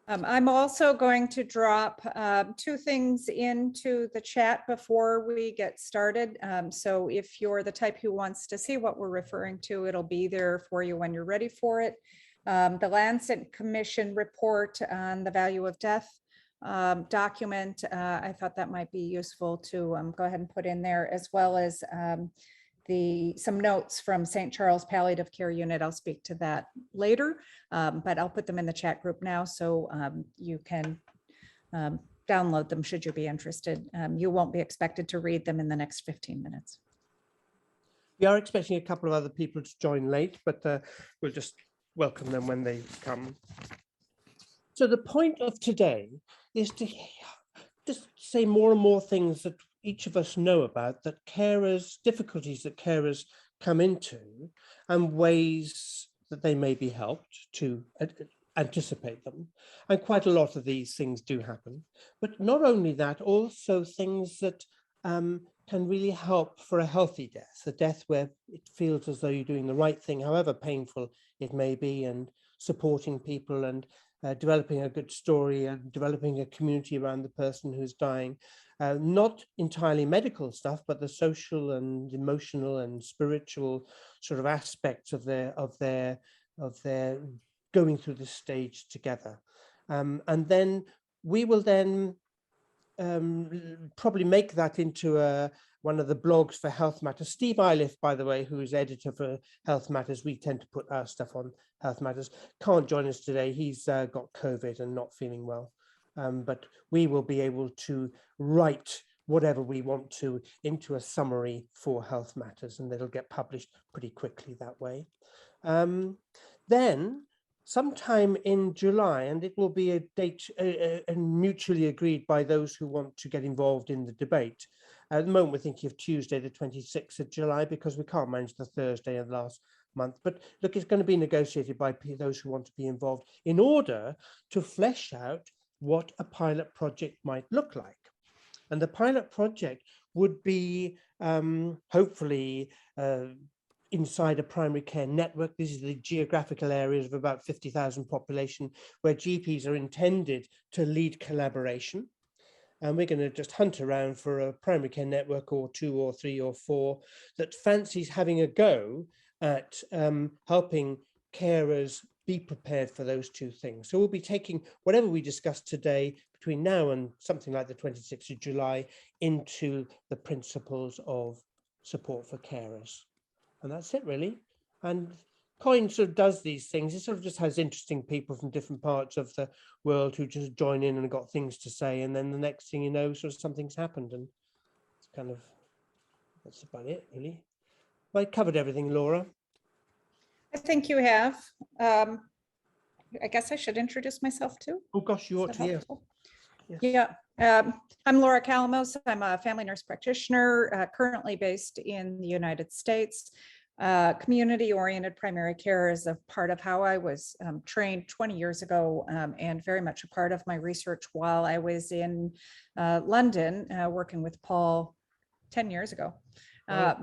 I'm also going to drop two things into the chat before we get started. So if you're the type who wants to see what we're referring to, it'll be there for you when you're ready for it. The Lancet Commission report on the value of death document, I thought that might be useful to go ahead and put in there, as well as some notes from St. Charles Palliative Care Unit. I'll speak to that later, but I'll put them in the chat group now so you can download them should you be interested. You won't be expected to read them in the next 15 minutes. We are expecting a couple of other people to join late, but we'll just welcome them when they come. So the point of today is to just say more and more things that each of us know about, that carers, difficulties that carers come into, and ways that they may be helped to anticipate them. And quite a lot of these things do happen. But not only that, also things that can really help for a healthy death, a death where it feels as though you're doing the right thing, however painful it may be, and supporting people and developing a good story and developing a community around the person who's dying. Not entirely medical stuff, but the social and emotional and spiritual sort of aspects of their going through this stage together. And then we will then probably make that into one of the blogs for Health Matters. Steve Iliff, by the way, who is editor for Health Matters, we tend to put our stuff on Health Matters, can't join us today. He's got COVID and not feeling well. But we will be able to write whatever we want to into a summary for Health Matters, and it'll get published pretty quickly that way. Then sometime in July, and it will be a date mutually agreed by those who want to get involved in the debate. At the moment, we're thinking of Tuesday, the 26th of July, because we can't manage the Thursday of last month. But look, it's going to be negotiated by those who want to be involved in order to flesh out what a pilot project might look like. And the pilot project would be hopefully inside a primary care network. This is the geographical areas of about 50,000 population where GPs are intended to lead collaboration. And we're going to just hunt around for a primary care network or 2 or 3 or 4 that fancies having a go at helping carers be prepared for those two things. So we'll be taking whatever we discussed today between now and something like the 26th of July into the principles of support for carers. And that's it, really. And COIN sort of does these things. It sort of just has interesting people from different parts of the world who just join in and got things to say. And then the next thing you know, sort of something's happened. And it's kind of, that's about it, really. Well, I covered everything, Laura. I think you have. I guess I should introduce myself too. Oh gosh, you ought to, yeah. Yes. Yeah, I'm Laura Calamos. I'm a family nurse practitioner, currently based in the United States. Community-oriented primary care is a part of how I was trained 20 years ago, and very much a part of my research while I was in London, working with Paul 10 years ago.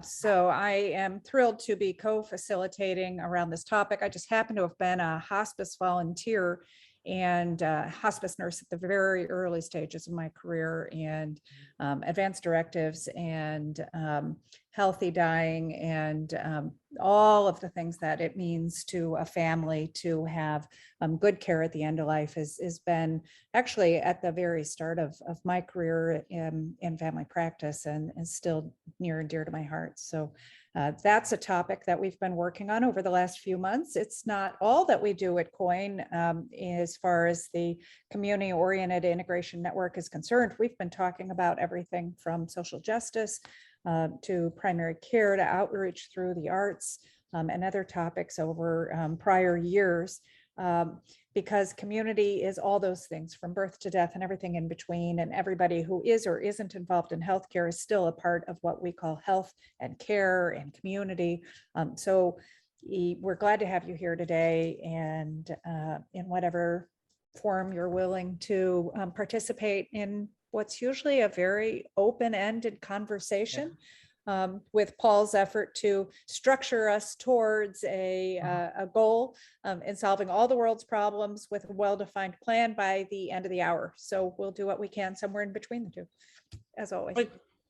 So I am thrilled to be co-facilitating around this topic. I just happen to have been a hospice volunteer and hospice nurse at the very early stages of my career, and advanced directives and healthy dying, and all of the things that it means to a family to have good care at the end of life has been actually at the very start of my career in family practice, and is still near and dear to my heart. So that's a topic that we've been working on over the last few months. It's not all that we do at COIN as far as the community-oriented integration network is concerned. We've been talking about everything from social justice to primary care to outreach through the arts and other topics over prior years. Because community is all those things from birth to death and everything in between, and everybody who is or isn't involved in healthcare is still a part of what we call health and care and community. So we're glad to have you here today, and in whatever form you're willing to participate in what's usually a very open-ended conversation. with Paul's effort to structure us towards a goal in solving all the world's problems with a well-defined plan by the end of the hour. So we'll do what we can somewhere in between the two, as always.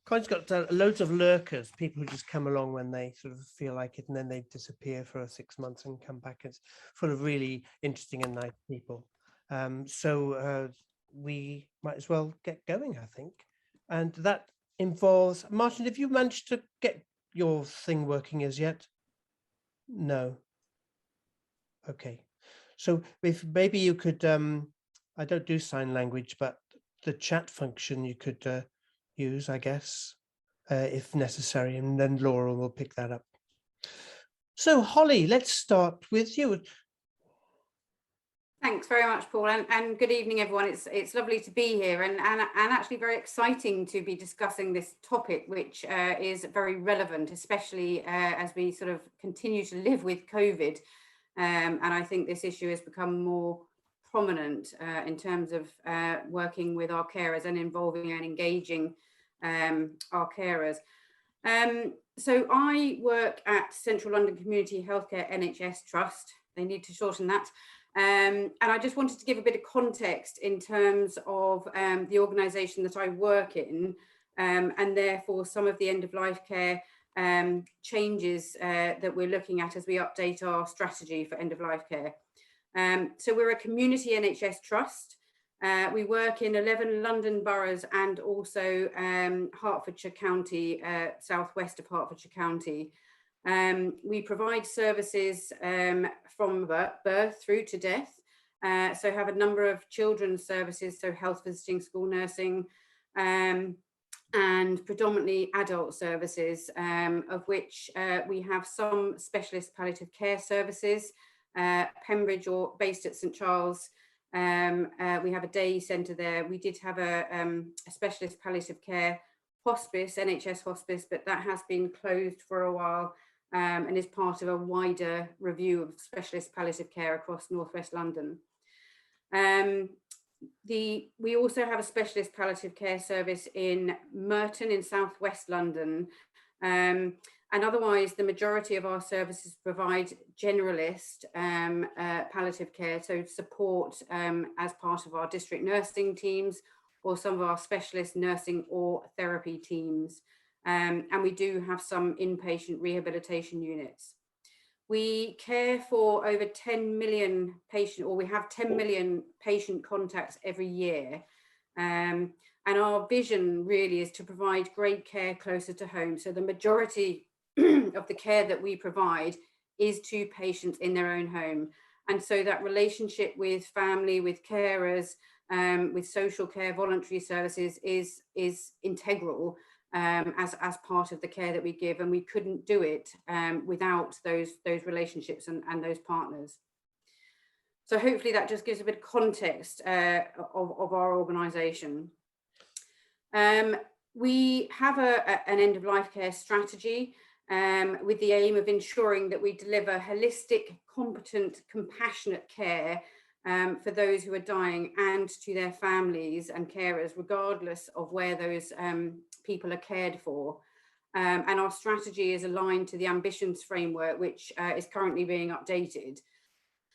Coin's got loads of lurkers, people who just come along when they sort of feel like it, and then they disappear for 6 months and come back. It's full of really interesting and nice people. So we might as well get going, I think. And that involves, Martin, have you managed to get your thing working as yet? No. Okay. So if maybe you could, I don't do sign language, but the chat function you could use, I guess, if necessary, and then Laura will pick that up. So Holly, let's start with you. Thanks very much, Paul, and good evening, everyone. It's lovely to be here, and actually very exciting to be discussing this topic, which is very relevant, especially as we sort of continue to live with COVID. And I think this issue has become more prominent in terms of working with our carers and involving and engaging our carers. So I work at Central London Community Healthcare NHS Trust. They need to shorten that. And I just wanted to give a bit of context in terms of the organisation that I work in, and therefore some of the end-of-life care changes that we're looking at as we update our strategy for end-of-life care. So we're a community NHS trust. We work in 11 London boroughs and also Hertfordshire County, southwest of Hertfordshire County. We provide services from birth through to death, so have a number of children's services, so health visiting, school nursing, and predominantly adult services, of which we have some specialist palliative care services, Pembridge or based at St Charles. We have a day centre there. We did have a specialist palliative care hospice, NHS hospice, but that has been closed for a while. And is part of a wider review of specialist palliative care across northwest London. We also have a specialist palliative care service in Merton in southwest London. And otherwise, the majority of our services provide generalist palliative care, so support as part of our district nursing teams or some of our specialist nursing or therapy teams. And we do have some inpatient rehabilitation units. We care for over 10 million patient, or we have 10 million patient contacts every year. And our vision really is to provide great care closer to home. So the majority of the care that we provide is to patients in their own home. And so that relationship with family, with carers, with social care, voluntary services is integral. As part of the care that we give, and we couldn't do it without those relationships and those partners. So hopefully that just gives a bit of context of our organisation. We have an end-of-life care strategy with the aim of ensuring that we deliver holistic, competent, compassionate care for those who are dying and to their families and carers, regardless of where those people are cared for. And our strategy is aligned to the ambitions framework, which is currently being updated.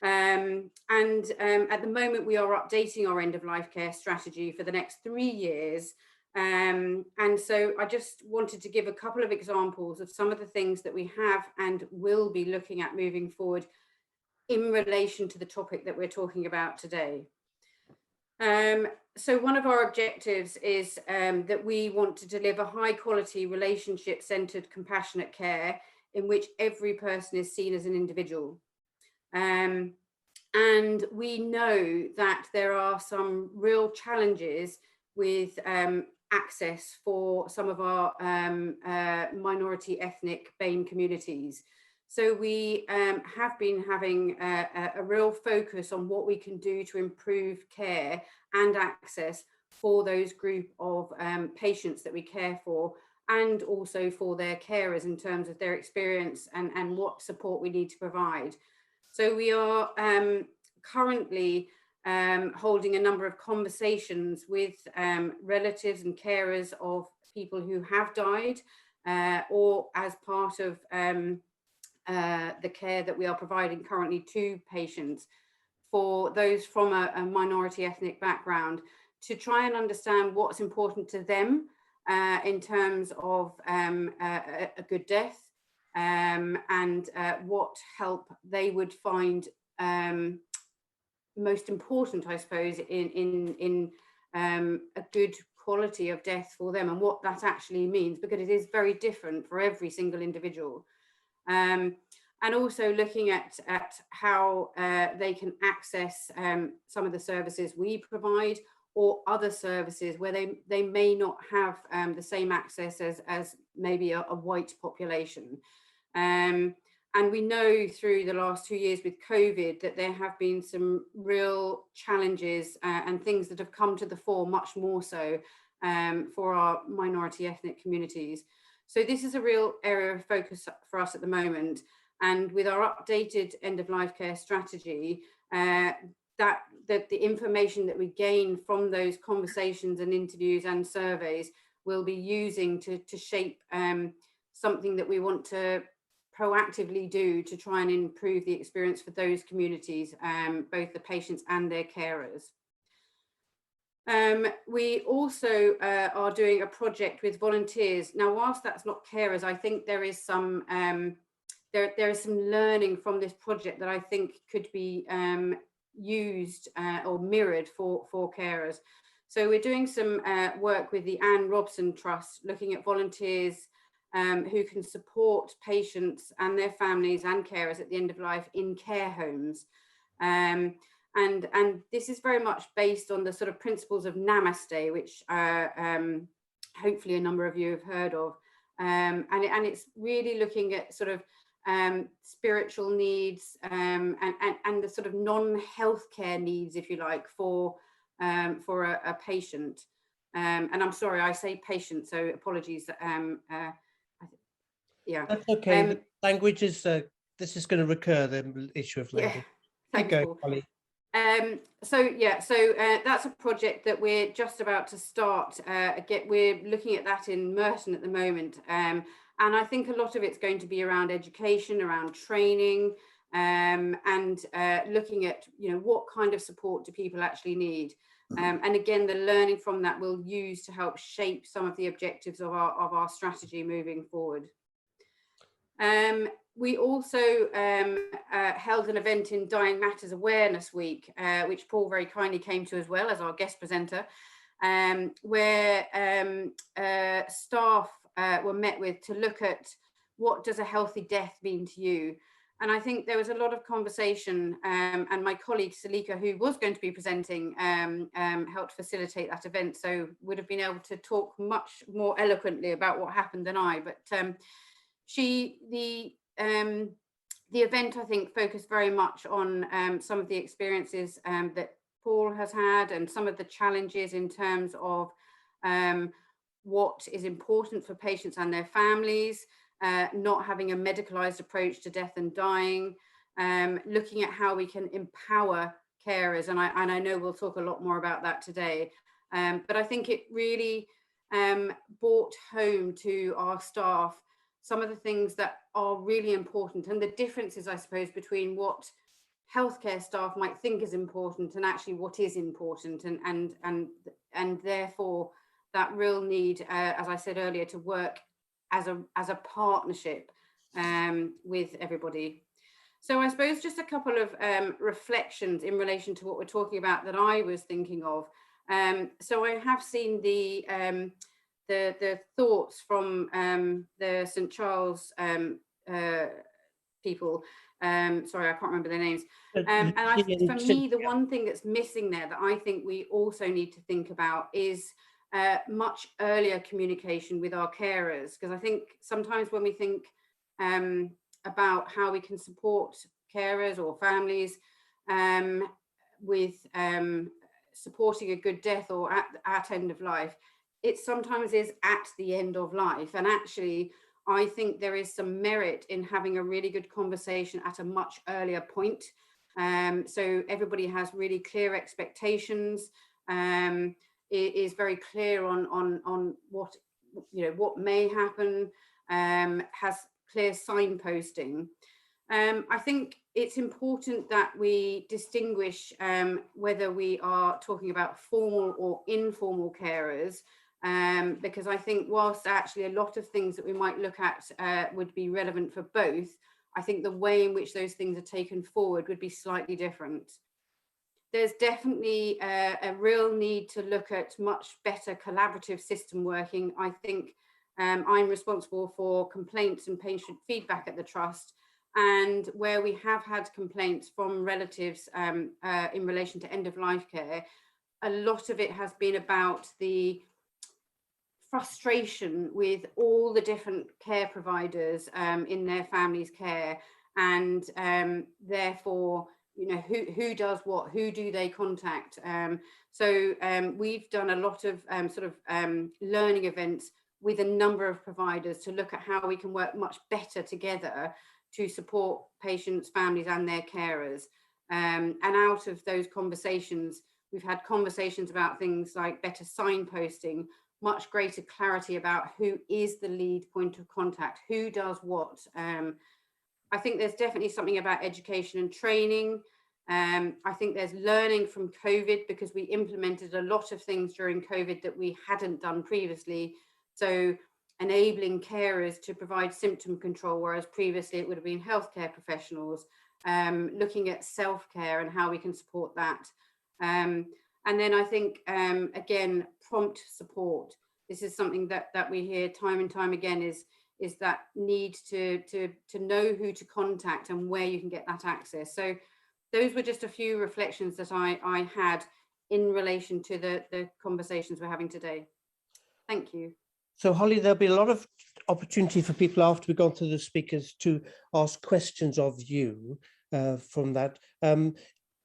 And at the moment, we are updating our end-of-life care strategy for the next 3 years. And so I just wanted to give a couple of examples of some of the things that we have and will be looking at moving forward in relation to the topic that we're talking about today. So one of our objectives is that we want to deliver high quality, relationship centered, compassionate care in which every person is seen as an individual. And we know that there are some real challenges with access for some of our minority ethnic BAME communities. So we have been having a real focus on what we can do to improve care and access for those group of patients that we care for, and also for their carers in terms of their experience and what support we need to provide. So we are currently holding a number of conversations with relatives and carers of people who have died or as part of the care that we are providing currently to patients for those from a minority ethnic background, to try and understand what's important to them in terms of a good death, and what help they would find most important, I suppose, in a good quality of death for them, and what that actually means, because it is very different for every single individual. And also looking at how they can access some of the services we provide, or other services where they may not have the same access as maybe a white population. And we know through the last 2 years with COVID that there have been some real challenges and things that have come to the fore, much more so for our minority ethnic communities. So this is a real area of focus for us at the moment. And with our updated end-of-life care strategy, that the information that we gain from those conversations and interviews and surveys we'll be using to shape something that we want to proactively do to try and improve the experience for those communities, both the patients and their carers. We also are doing a project with volunteers. Now, whilst that's not carers, I think there is some there is some learning from this project that I think could be used or mirrored for carers. So we're doing some work with the Anne Robson Trust, looking at volunteers who can support patients and their families and carers at the end of life in care homes. And this is very much based on the sort of principles of Namaste, which hopefully a number of you have heard of. And it's really looking at sort of spiritual needs and the sort of non-healthcare needs, if you like, for a patient. And I'm sorry, I say patient, so apologies. Yeah, that's okay. The language is this is going to recur, the issue of language. Yeah, thanks, Paul. Holly. So that's a project that we're just about to start. We're looking at that in Merton at the moment, and I think a lot of it's going to be around education, around training, and looking at, you know, what kind of support do people actually need, and again, the learning from that we'll use to help shape some of the objectives of our strategy moving forward. We also held an event in Dying Matters Awareness Week, which Paul very kindly came to as well as our guest presenter, where staff were met with to look at what does a healthy death mean to you. And I think there was a lot of conversation, and my colleague Salika, who was going to be presenting, helped facilitate that event, so would have been able to talk much more eloquently about what happened than I. But the event, I think, focused very much on some of the experiences that Paul has had, and some of the challenges in terms of what is important for patients and their families, not having a medicalized approach to death and dying, looking at how we can empower carers, and I know we'll talk a lot more about that today. But I think it really brought home to our staff some of the things that are really important, and the differences, I suppose, between what healthcare staff might think is important and actually what is important, and therefore that real need, as I said earlier, to work as a partnership with everybody. So I suppose just a couple of reflections in relation to what we're talking about that I was thinking of. So I have seen the thoughts from the St. Charles people. Sorry, I can't remember their names. And for me, the one thing that's missing there that I think we also need to think about is much earlier communication with our carers, because I think sometimes when we think about how we can support carers or families with supporting a good death or at end of life, it sometimes is at the end of life. And actually, I think there is some merit in having a really good conversation at a much earlier point. So everybody has really clear expectations. It is very clear on what, you know, what may happen, has clear signposting. I think it's important that we distinguish whether we are talking about formal or informal carers, because I think whilst actually a lot of things that we might look at would be relevant for both, I think the way in which those things are taken forward would be slightly different. There's definitely a real need to look at much better collaborative system working. I think I'm responsible for complaints and patient feedback at the Trust, and where we have had complaints from relatives in relation to end-of-life care, a lot of it has been about the frustration with all the different care providers in their family's care, and therefore, you know, who does what, who do they contact? So we've done a lot of learning events with a number of providers to look at how we can work much better together to support patients, families and their carers. And out of those conversations, we've had conversations about things like better signposting, much greater clarity about who is the lead point of contact, who does what. I think there's definitely something about education and training. I think there's learning from COVID, because we implemented a lot of things during COVID that we hadn't done previously. So enabling carers to provide symptom control, whereas previously it would have been healthcare professionals, looking at self-care and how we can support that. And then I think, again, prompt support. This is something that we hear time and time again, is that need to know who to contact and where you can get that access. So those were just a few reflections that I had in relation to the conversations we're having today. Thank you. So Holly, there'll be a lot of opportunity for people after we've gone through the speakers to ask questions of you from that.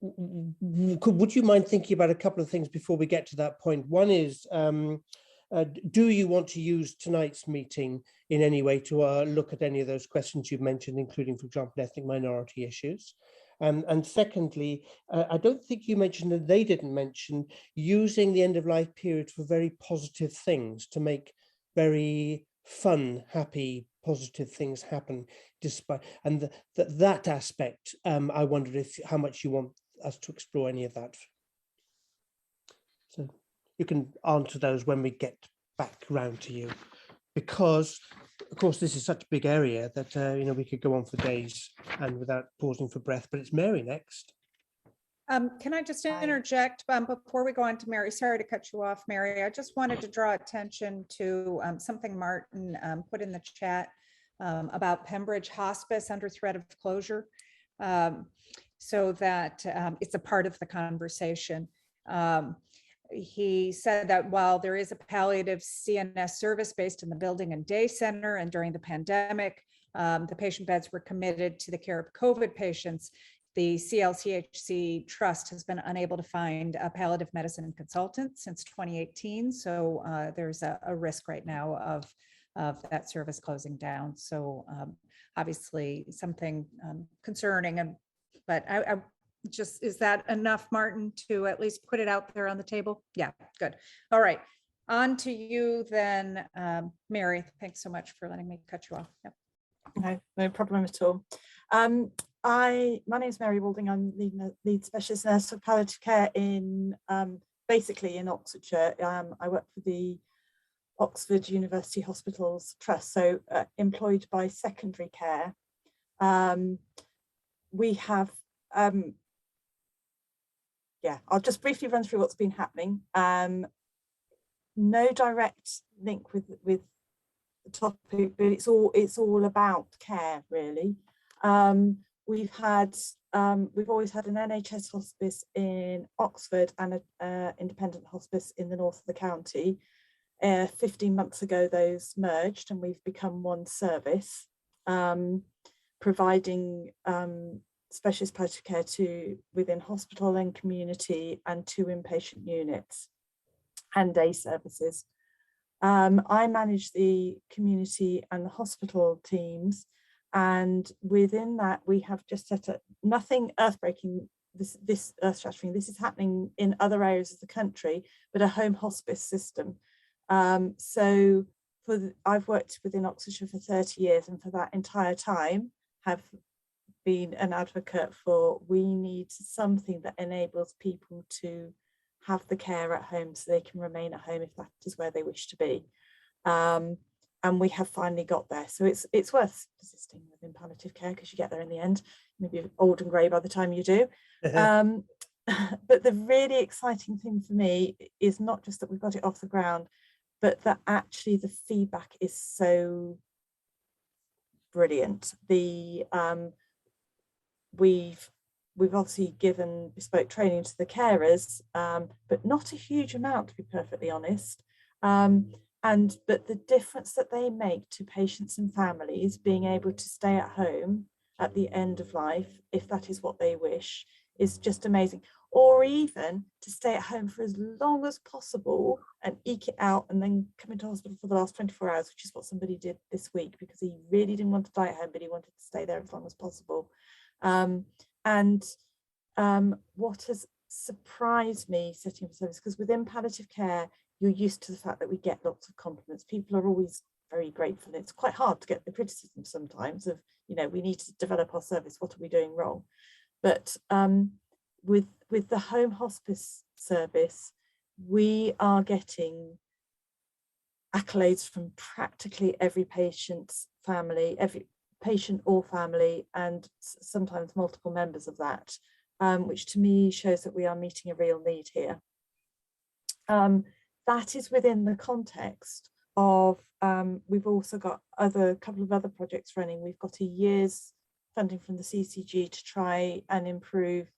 Would you mind thinking about a couple of things before we get to that point? One is, do you want to use tonight's meeting in any way to look at any of those questions you've mentioned, including, for example, ethnic minority issues? And secondly, I don't think you mentioned, and they didn't mention, using the end of life period for very positive things, to make very fun, happy, positive things happen, despite, and that aspect, I wondered how much you want us to explore any of that. So you can answer those when we get back round to you, because of course this is such a big area that you know, we could go on for days and without pausing for breath. But it's Mary next. Can I just interject before we go on to Mary? Sorry to cut you off, Mary. I just wanted to draw attention to something Martin put in the chat about Pembridge Hospice under threat of closure, so that it's a part of the conversation. He said that while there is a palliative CNS service based in the building and day center, and during the pandemic, the patient beds were committed to the care of COVID patients, the CLCHC Trust has been unable to find a palliative medicine consultant since 2018. So there's a risk right now of that service closing down. So obviously something concerning, but I just, is that enough, Martin, to at least put it out there on the table? Yeah, good. All right, on to you then, Mary. Thanks so much for letting me cut you off. Yep. No problem at all. My name is Mary Walding. I'm lead specialist nurse for palliative care in basically in Oxfordshire. I work for the Oxford University Hospitals Trust, so employed by secondary care. We have I'll just briefly run through what's been happening. No direct link with the topic, but it's all about care, really. We've always had an NHS hospice in Oxford and an independent hospice in the north of the county. 15 months ago, those merged and we've become one service, providing specialist palliative care within hospital and community, and 2 inpatient units and day services. I manage the community and the hospital teams, and within that we have just set up nothing earth-breaking, this earth-shattering. This is happening in other areas of the country, but a home hospice system. So I've worked within Oxfordshire for 30 years, and for that entire time have been an advocate for, we need something that enables people to have the care at home so they can remain at home if that is where they wish to be. And we have finally got there. So it's worth persisting within palliative care, because you get there in the end. Maybe you're old and grey by the time you do. But the really exciting thing for me is not just that we've got it off the ground, but that actually the feedback is so brilliant. We've obviously given bespoke training to the carers, but not a huge amount, to be perfectly honest. But the difference that they make to patients and families being able to stay at home at the end of life, if that is what they wish, is just amazing. Or even to stay at home for as long as possible and eke it out and then come into hospital for the last 24 hours, which is what somebody did this week, because he really didn't want to die at home, but he wanted to stay there as long as possible. What has surprised me setting up a service, because within palliative care, you're used to the fact that we get lots of compliments. People are always very grateful. It's quite hard to get the criticism sometimes of, we need to develop our service. What are we doing wrong? But with the home hospice service, we are getting accolades from practically every patient's family, every patient or family, and sometimes multiple members of that, which to me shows that we are meeting a real need here. That is within the context of, we've also got a couple of other projects running. We've got a year's funding from the CCG to try and improve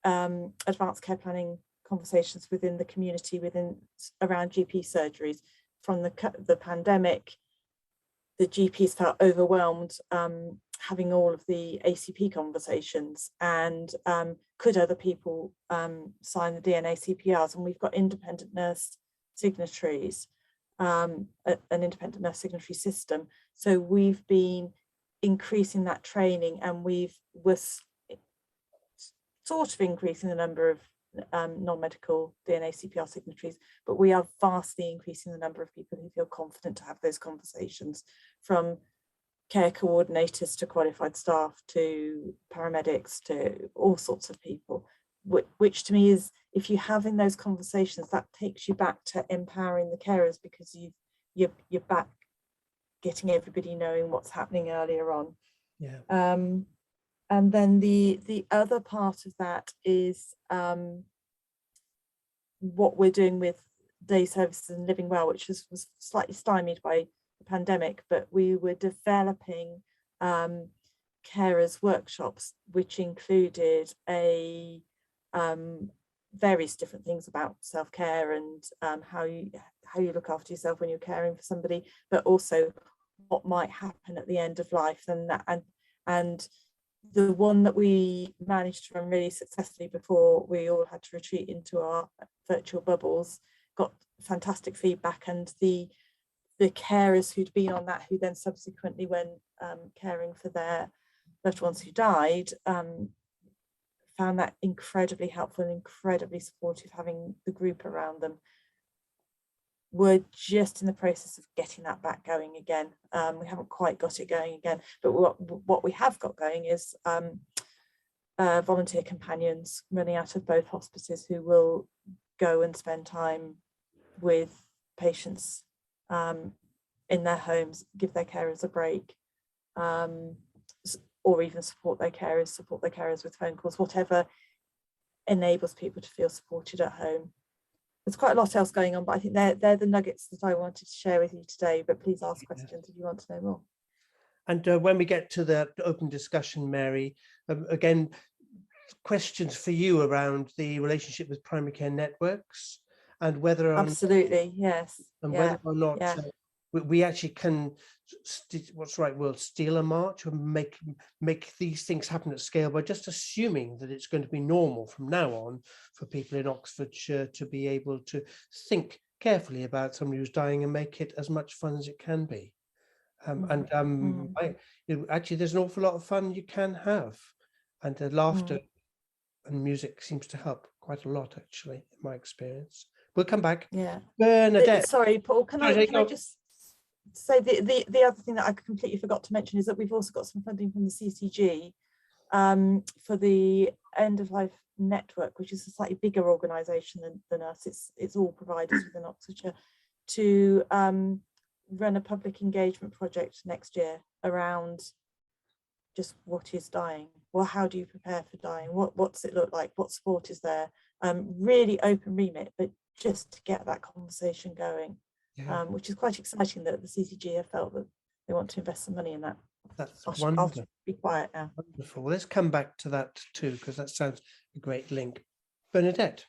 advanced care planning conversations within the community, around GP surgeries. From the pandemic, the GPs felt overwhelmed having all of the ACP conversations, and could other people sign the DNA CPRs? And we've got independent nurse signatories, an independent nurse signatory system. So we've been increasing that training, and we're sort of increasing the number of non-medical DNA CPR signatories, but we are vastly increasing the number of people who feel confident to have those conversations, from care coordinators to qualified staff to paramedics to all sorts of people, which to me is, if you're having those conversations, that takes you back to empowering the carers, because you're back getting everybody knowing what's happening earlier on. Yeah. And then the other part of that is what we're doing with day services and living well, which was slightly stymied by the pandemic, but we were developing carers workshops, which included various different things about self-care and how you look after yourself when you're caring for somebody, but also what might happen at the end of life. And the one that we managed to run really successfully before we all had to retreat into our virtual bubbles got fantastic feedback, and the carers who'd been on that, who then subsequently, when caring for their loved ones who died, found that incredibly helpful and incredibly supportive, having the group around them. We're just in the process of getting that back going again. We haven't quite got it going again, but what we have got going is volunteer companions running out of both hospices, who will go and spend time with patients in their homes, give their carers a break, or even support their carers with phone calls, whatever enables people to feel supported at home. There's quite a lot else going on, but I think they're the nuggets that I wanted to share with you today, but please ask questions if you want to know more. And when we get to the open discussion, Mary, again, questions for you around the relationship with primary care networks, and whether or absolutely, yes, and whether or not we actually can, what's the right word, steal a march, or make these things happen at scale, by just assuming that it's going to be normal from now on for people in Oxfordshire to be able to think carefully about somebody who's dying and make it as much fun as it can be. Actually, there's an awful lot of fun you can have, and laughter and music seems to help quite a lot, actually, in my experience. We'll come back. Yeah. Bernadette. Sorry, Paul, can I just So the other thing that I completely forgot to mention is that we've also got some funding from the CCG for the End of Life Network, which is a slightly bigger organisation than us. It's all providers within Oxfordshire, to run a public engagement project next year around just what is dying. Well, how do you prepare for dying? What's it look like? What support is there? Really open remit, but just to get that conversation going, which is quite exciting that the CCG have felt that they want to invest some money in that. That's I'll wonderful. be quiet now. Wonderful. Well, let's come back to that too, because that sounds a great link. Bernadette.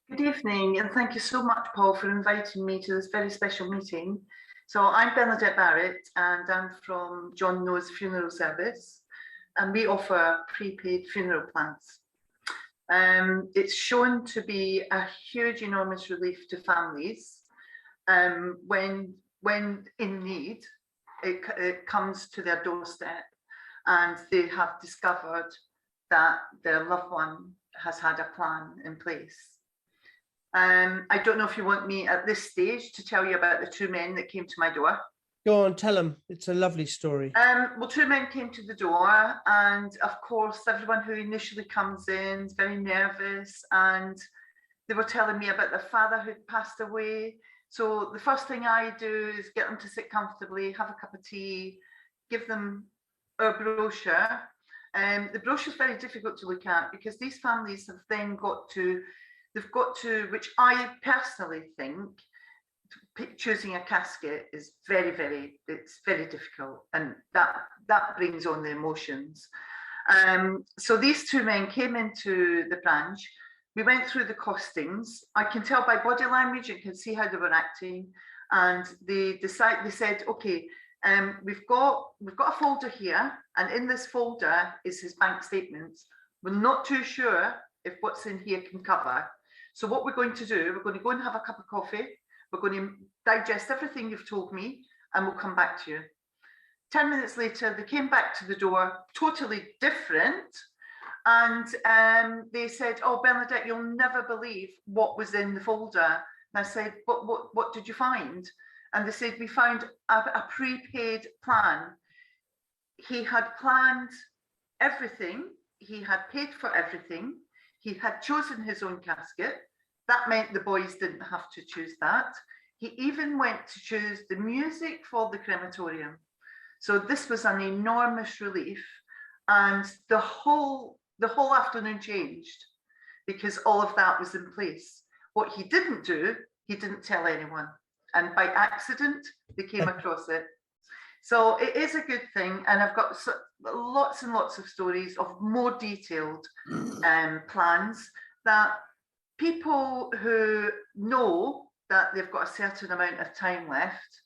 Good evening, and thank you so much, Paul, for inviting me to this very special meeting. So I'm Bernadette Barrett, and I'm from John No's Funeral Service, and we offer prepaid funeral plans. It's shown to be a huge, enormous relief to families when in need. It comes to their doorstep and they have discovered that their loved one has had a plan in place. I don't know if you want me at this stage to tell you about the two men that came to my door. Go on, tell them. It's a lovely story. Well, two men came to the door, and of course, everyone who initially comes in is very nervous, and they were telling me about their father who'd passed away. So the first thing I do is get them to sit comfortably, have a cup of tea, give them a brochure. The brochure is very difficult to look at because these families have then got to, which I personally think, choosing a casket is it's very difficult, and that brings on the emotions. So these two men came into the branch. We went through the costings. I can tell by body language, you can see how they were acting, and they said, okay, we've got a folder here, and in this folder is his bank statements. We're not too sure if what's in here can cover. So what we're going to do, we're going to go and have a cup of coffee. We're going to digest everything you've told me, and we'll come back to you. 10 minutes later, they came back to the door, totally different. And they said, oh, Bernadette, you'll never believe what was in the folder. And I said, what did you find? And they said, we found a prepaid plan. He had planned everything. He had paid for everything. He had chosen his own casket. That meant the boys didn't have to choose that. He even went to choose the music for the crematorium. So this was an enormous relief. And the whole afternoon changed because all of that was in place. What he didn't do, he didn't tell anyone. And by accident, they came across it. So it is a good thing. And I've got lots and lots of stories of more detailed plans that people who know that they've got a certain amount of time left,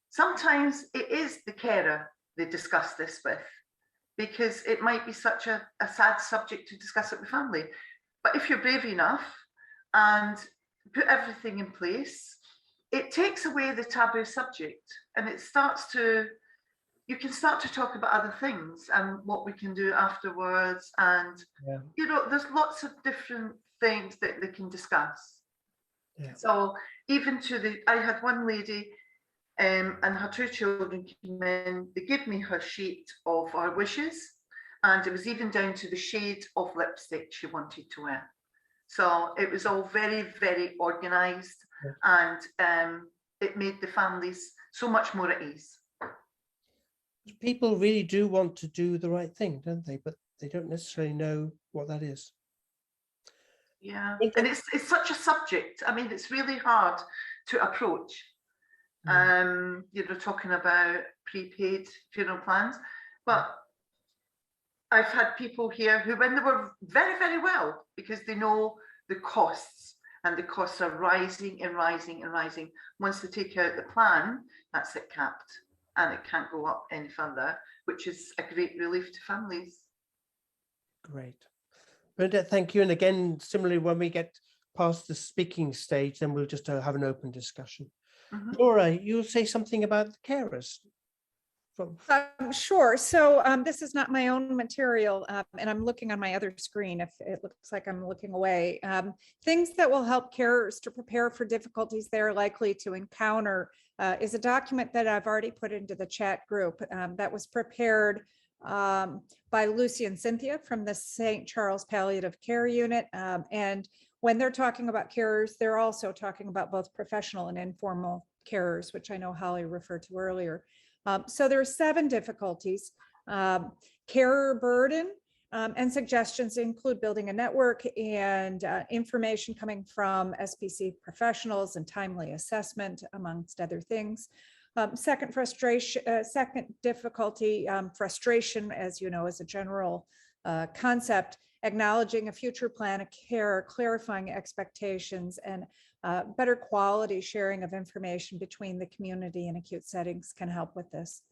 sometimes it is the carer they discuss this with, because it might be such a sad subject to discuss it with family. But if you're brave enough and put everything in place, it takes away the taboo subject, and it starts to, you can start to talk about other things and what we can do afterwards. And, you know, there's lots of different things that they can discuss. Yeah. So even I had one lady and her two children came in, they gave me her sheet of her wishes, and it was even down to the shade of lipstick she wanted to wear. So it was all very, very organised, and it made the families so much more at ease. People really do want to do the right thing, don't they? But they don't necessarily know what that is. Yeah, and it's such a subject. I mean, it's really hard to approach. You know, talking about prepaid funeral plans, but I've had people here who, when they were very, very well, because they know the costs, and the costs are rising and rising and rising. Once they take out the plan, that's it capped, and it can't go up any further, which is a great relief to families. Great. Bernadette, thank you. And again, similarly, when we get past the speaking stage, then we'll just have an open discussion. Laura, you'll say something about the carers. Sure. So this is not my own material, and I'm looking on my other screen if it looks like I'm looking away. Things that will help carers to prepare for difficulties they're likely to encounter is a document that I've already put into the chat group that was prepared by Lucy and Cynthia from the St. Charles Palliative Care Unit. And when they're talking about carers, they're also talking about both professional and informal carers, which I know Holly referred to earlier. So there are 7 difficulties. Carer burden and suggestions include building a network and information coming from SPC professionals and timely assessment, amongst other things. Second difficulty, frustration, as you know, is a general concept, acknowledging a future plan of care, clarifying expectations, and better quality sharing of information between the community and acute settings can help with this.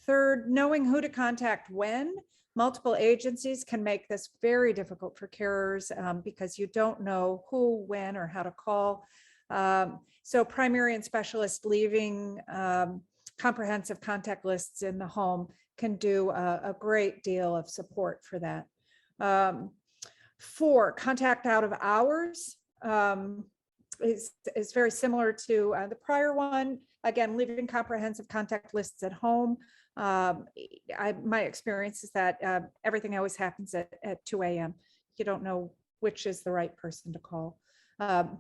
Third, knowing who to contact when. Multiple agencies can make this very difficult for carers because you don't know who, when, or how to call. So primary and specialist leaving comprehensive contact lists in the home can do a great deal of support for that. 4, contact out of hours is very similar to the prior one. Again, leaving comprehensive contact lists at home. My experience is that everything always happens at 2 a.m. You don't know which is the right person to call. 1,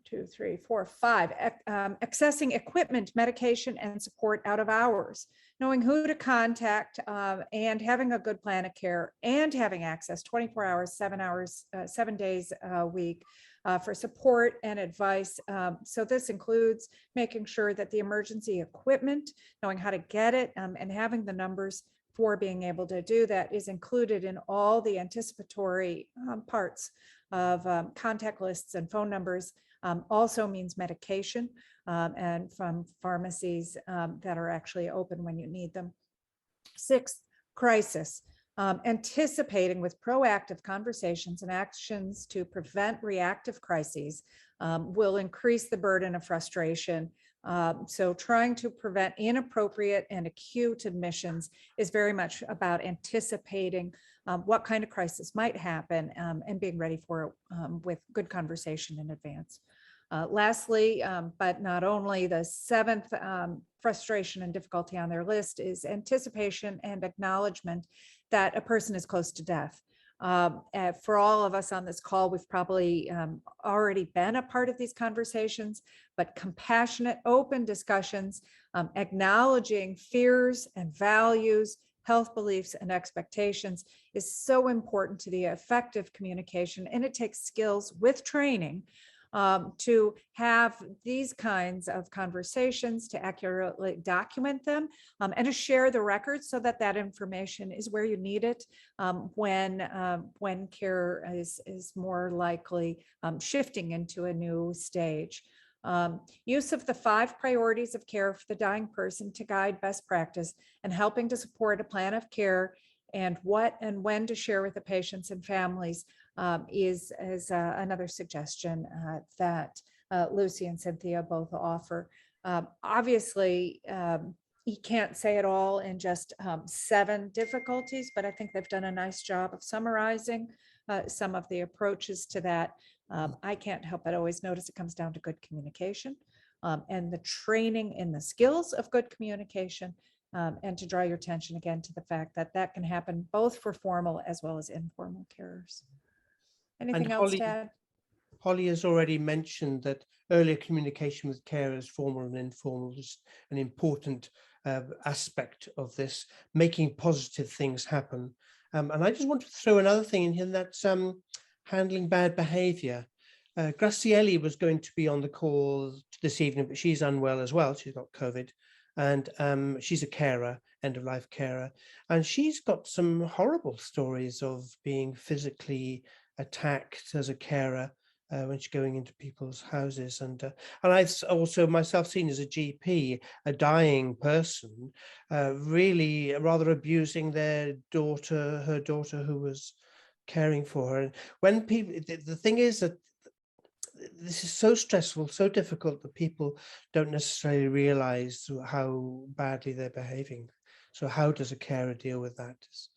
2, 3, 4, 5, accessing equipment, medication, and support out of hours, knowing who to contact and having a good plan of care and having access 24 hours, 7 days a week for support and advice. So this includes making sure that the emergency equipment, knowing how to get it, and having the numbers for being able to do that is included in all the anticipatory parts of contact lists and phone numbers. Also means medication and from pharmacies that are actually open when you need them. 6, crisis. Anticipating with proactive conversations and actions to prevent reactive crises will increase the burden of frustration. So trying to prevent inappropriate and acute admissions is very much about anticipating what kind of crisis might happen and being ready for it with good conversation in advance. Lastly, but not only, the 7th frustration and difficulty on their list is anticipation and acknowledgement that a person is close to death. For all of us on this call, we've probably already been a part of these conversations, but compassionate, open discussions, acknowledging fears and values, health beliefs and expectations is so important to the effective communication, and it takes skills with training to have these kinds of conversations, to accurately document them, and to share the records so that that information is where you need it when care is more likely shifting into a new stage. Use of the 5 priorities of care for the dying person to guide best practice and helping to support a plan of care and what and when to share with the patients and families is another suggestion that Lucy and Cynthia both offer. Obviously, you can't say it all in just 7 difficulties, but I think they've done a nice job of summarizing some of the approaches to that. I can't help but always notice it comes down to good communication and the training in the skills of good communication, and to draw your attention again to the fact that that can happen both for formal as well as informal carers. Anything else to add? Holly has already mentioned that earlier communication with carers, formal and informal, is an important aspect of this, making positive things happen. And I just want to throw another thing in here, and that's handling bad behavior. Graciele was going to be on the call this evening, but she's unwell as well. She's got COVID, and she's a carer, end-of-life carer, and she's got some horrible stories of being physically attacked as a carer when she's going into people's houses, and I've also myself seen as a GP a dying person really rather abusing her daughter who was caring for her. And when people, the thing is that this is so stressful, so difficult that people don't necessarily realize how badly they're behaving. So how does a carer deal with that? Is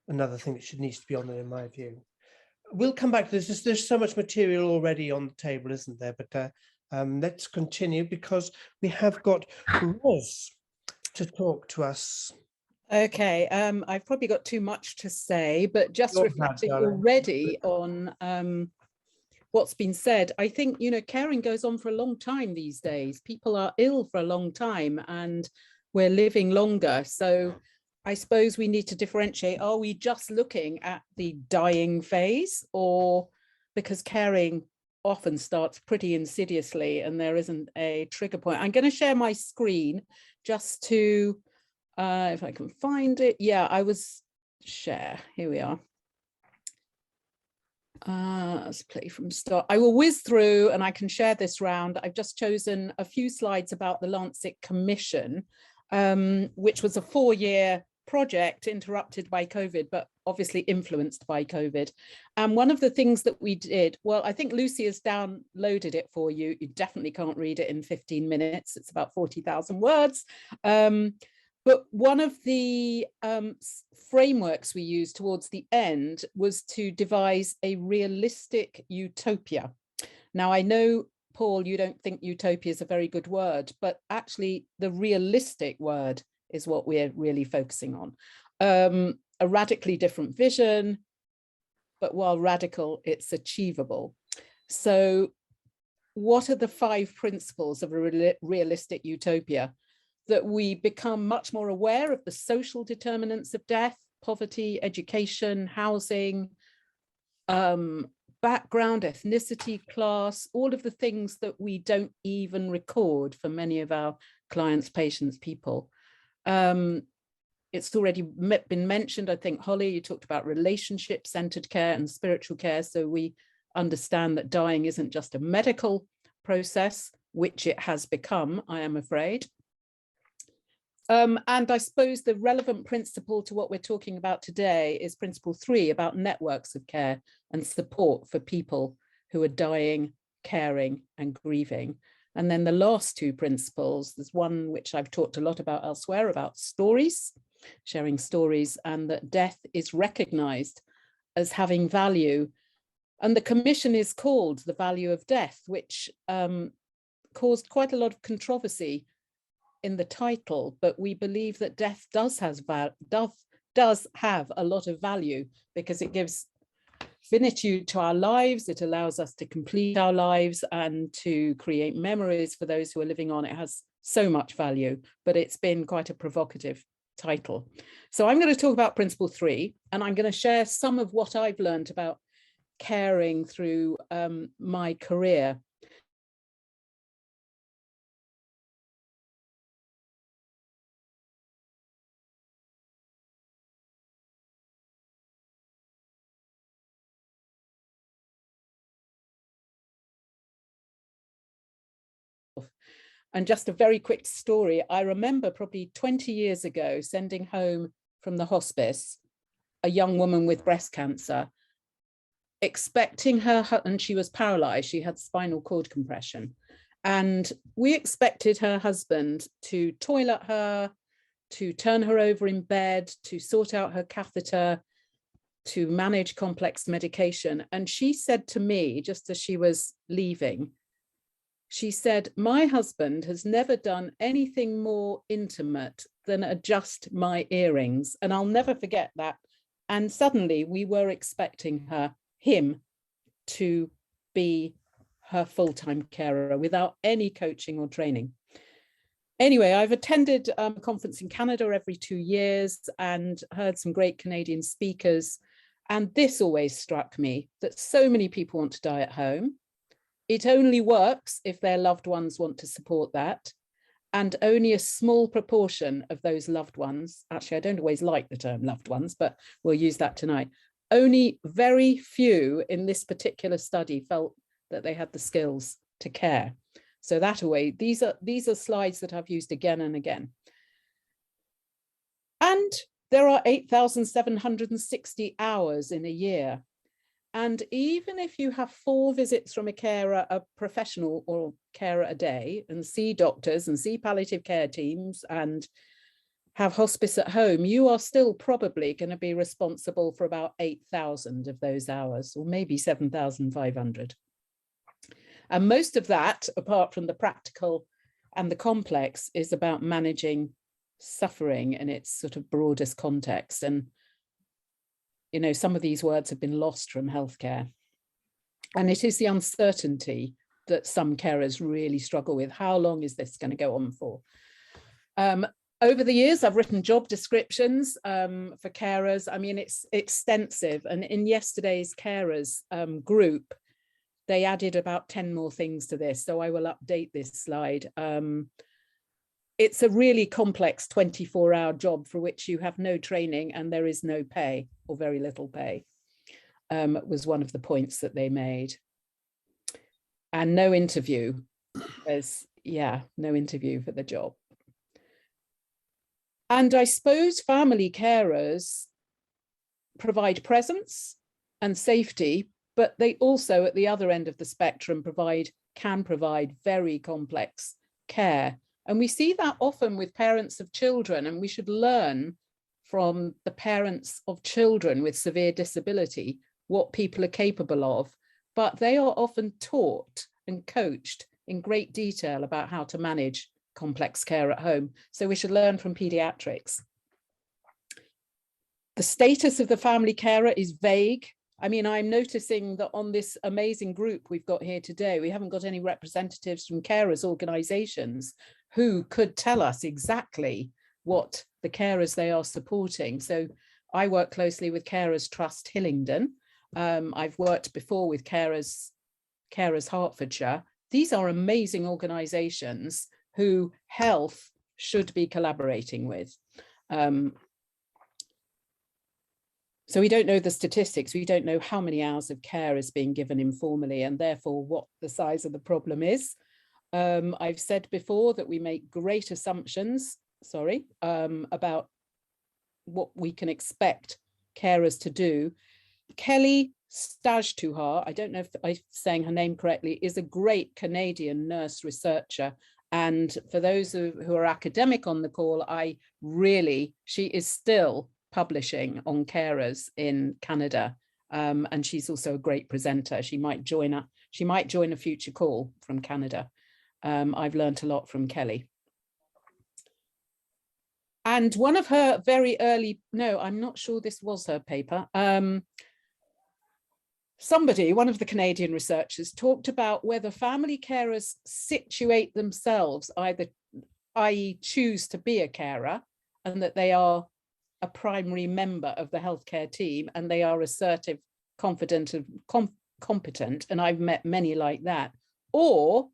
another thing that needs to be on there, in my view. We'll come back to this. There's so much material already on the table, isn't there? But let's continue, because we have got Ros to talk to us. Okay, I've probably got too much to say, but just Go on, reflecting darling. already on what's been said, I think, you know, caring goes on for a long time these days. People are ill for a long time and we're living longer. So I suppose we need to differentiate. Are we just looking at the dying phase, or because caring often starts pretty insidiously and there isn't a trigger point? I'm going to share my screen just to, if I can find it. Yeah, I was share. Here we are. Let's play from start. I will whiz through and I can share this round. I've just chosen a few slides about the Lancet Commission, which was a 4-year project interrupted by COVID, but obviously influenced by COVID. And one of the things that we did, well, I think Lucy has downloaded it for you. You definitely can't read it in 15 minutes. It's about 40,000 words. But one of the frameworks we used towards the end was to devise a realistic utopia. Now, I know, Paul, you don't think utopia is a very good word, but actually the realistic word is what we're really focusing on. A radically different vision, but while radical, it's achievable. So what are the 5 principles of a realistic utopia? That we become much more aware of the social determinants of death, poverty, education, housing, background, ethnicity, class, all of the things that we don't even record for many of our clients, patients, people. It's already been mentioned, I think, Holly, you talked about relationship-centered care and spiritual care. So we understand that dying isn't just a medical process, which it has become, I am afraid. And I suppose the relevant principle to what we're talking about today is principle 3 about networks of care and support for people who are dying, caring and grieving. And then the last 2 principles, there's one which I've talked a lot about elsewhere, about stories, sharing stories, and that death is recognized as having value. And the commission is called The Value of Death, which caused quite a lot of controversy in the title, but we believe that death does have a lot of value because it gives finitude to our lives. It allows us to complete our lives and to create memories for those who are living on. It has so much value, but it's been quite a provocative title. So I'm going to talk about principle 3, and I'm going to share some of what I've learned about caring through my career. And just a very quick story. I remember probably 20 years ago sending home from the hospice a young woman with breast cancer, expecting her, and she was paralyzed, she had spinal cord compression. And we expected her husband to toilet her, to turn her over in bed, to sort out her catheter, to manage complex medication. And she said to me, just as she was leaving, she said, my husband has never done anything more intimate than adjust my earrings. And I'll never forget that. And suddenly we were expecting him to be her full-time carer without any coaching or training. Anyway, I've attended a conference in Canada every 2 years and heard some great Canadian speakers. And this always struck me, that so many people want to die at home. It only works if their loved ones want to support that. And only a small proportion of those loved ones, actually, I don't always like the term loved ones, but we'll use that tonight. Only very few in this particular study felt that they had the skills to care. So that away, these are slides that I've used again and again. And there are 8,760 hours in a year. And even if you have 4 visits from a carer, a professional or carer a day, and see doctors and see palliative care teams and have hospice at home, you are still probably going to be responsible for about 8,000 of those hours, or maybe 7,500. And most of that, apart from the practical and the complex, is about managing suffering in its sort of broadest context. And, you know, some of these words have been lost from healthcare. And it is the uncertainty that some carers really struggle with. How long is this going to go on for? Over the years, I've written job descriptions for carers. I mean, it's extensive. And in yesterday's carers group, they added about 10 more things to this. So I will update this slide. It's a really complex 24-hour job for which you have no training and there is no pay, or very little pay, was one of the points that they made. And no interview. There's, yeah, no interview for the job. And I suppose family carers provide presence and safety, but they also, at the other end of the spectrum, can provide very complex care. And we see that often with parents of children, and we should learn from the parents of children with severe disability what people are capable of, but they are often taught and coached in great detail about how to manage complex care at home. So we should learn from pediatrics. The status of the family carer is vague. I mean, I'm noticing that on this amazing group we've got here today, we haven't got any representatives from carers organisations who could tell us exactly what the carers they are supporting. So I work closely with Carers Trust Hillington. I've worked before with Carers Hertfordshire. These are amazing organisations who health should be collaborating with. So we don't know the statistics. We don't know how many hours of care is being given informally, and therefore what the size of the problem is. I've said before that we make great assumptions, about what we can expect carers to do. Kelly Stajtuhar, I don't know if I'm saying her name correctly, is a great Canadian nurse researcher. And for those who are academic on the call, she is still publishing on carers in Canada. And she's also a great presenter. She might join a future call from Canada. I've learned a lot from Kelly. And one of her very early, no, I'm not sure this was her paper. One of the Canadian researchers, talked about whether family carers situate themselves, i.e. choose to be a carer, and that they are a primary member of the healthcare team and they are assertive, confident and competent, and I've met many like that, or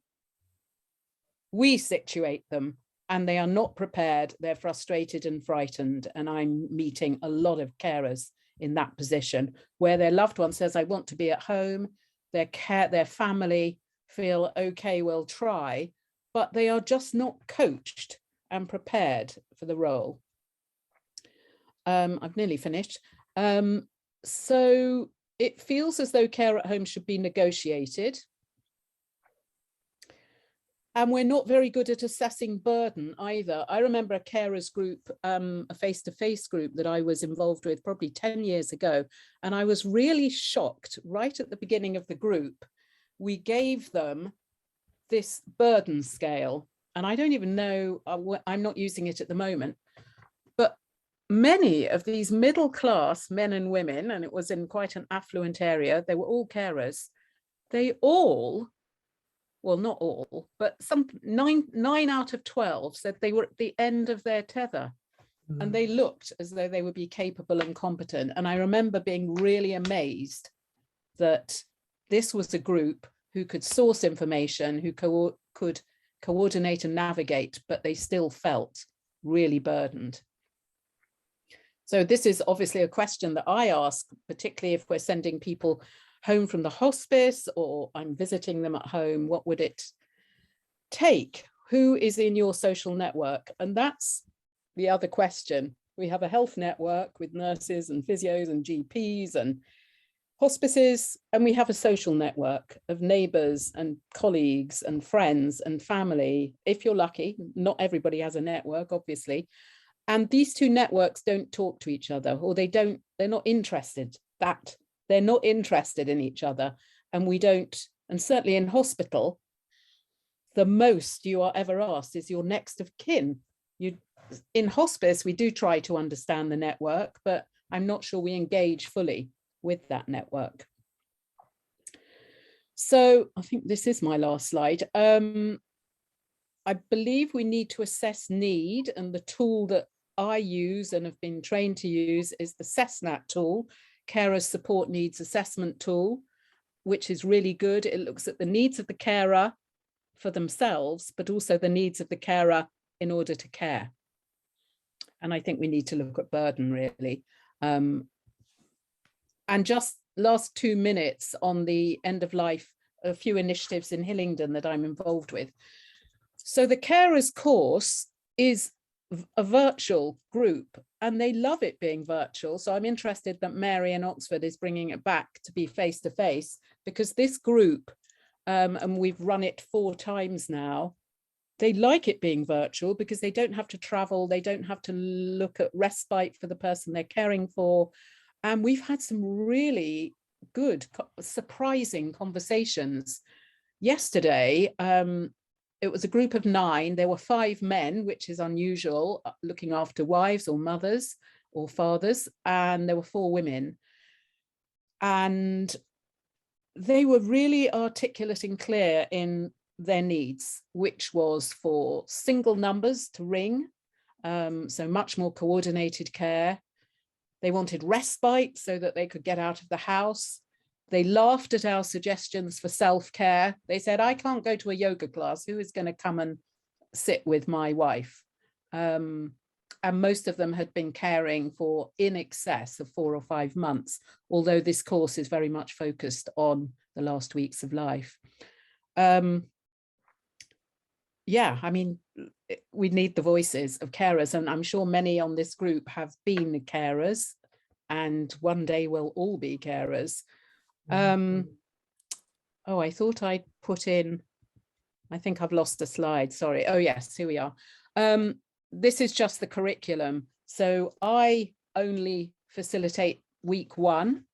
we situate them and they are not prepared, they're frustrated and frightened. And I'm meeting a lot of carers in that position where their loved one says, I want to be at home, their family feel, okay, we'll try, but they are just not coached and prepared for the role. I've nearly finished. So it feels as though care at home should be negotiated. And we're not very good at assessing burden either. I remember a carers group, a face-to-face group that I was involved with probably 10 years ago. And I was really shocked right at the beginning of the group. We gave them this burden scale. And I don't even know, I'm not using it at the moment. But many of these middle-class men and women, and it was in quite an affluent area, they were all carers, they all, well, not all, but some 9 out of 12 said they were at the end of their tether. And they looked as though they would be capable and competent. And I remember being really amazed that this was a group who could source information, who could coordinate and navigate, but they still felt really burdened. So this is obviously a question that I ask, particularly if we're sending people home from the hospice or I'm visiting them at home. What would it take? Who is in your social network? And that's the other question. We have a health network with nurses and physios and GPs and Hospices, and we have a social network of neighbours and colleagues and friends and family. If you're lucky, not everybody has a network, obviously. And these two networks don't talk to each other, or they're not interested they're not interested in each other. And we don't, and certainly in hospital, the most you are ever asked is your next of kin. In hospice, we do try to understand the network, but I'm not sure we engage fully with that network. So I think this is my last slide. I believe we need to assess need, and the tool that I use and have been trained to use is the CESNAT tool, Carer Support Needs Assessment Tool, which is really good. It looks at the needs of the carer for themselves, but also the needs of the carer in order to care. And I think we need to look at burden, really. And just last 2 minutes on the end of life, a few initiatives in Hillington that I'm involved with. So the carers course is a virtual group, and they love it being virtual. So I'm interested that Mary in Oxford is bringing it back to be face-to-face, because this group, and we've run it 4 times now, they like it being virtual because they don't have to travel, they don't have to look at respite for the person they're caring for. And we've had some really good, surprising conversations. Yesterday, it was a group of 9. There were 5 men, which is unusual, looking after wives or mothers or fathers, and there were 4 women. And they were really articulate and clear in their needs, which was for single numbers to ring, so much more coordinated care. They wanted respite so that they could get out of the house. They laughed at our suggestions for self-care. They said, I can't go to a yoga class. Who is going to come and sit with my wife? And most of them had been caring for in excess of 4 or 5 months, although this course is very much focused on the last weeks of life. Yeah, I mean, we need the voices of carers, and I'm sure many on this group have been carers and one day will all be carers. Oh, I thought I'd put in, I think I've lost a slide, sorry. Oh yes, here we are. This is just the curriculum. So I only facilitate week 1,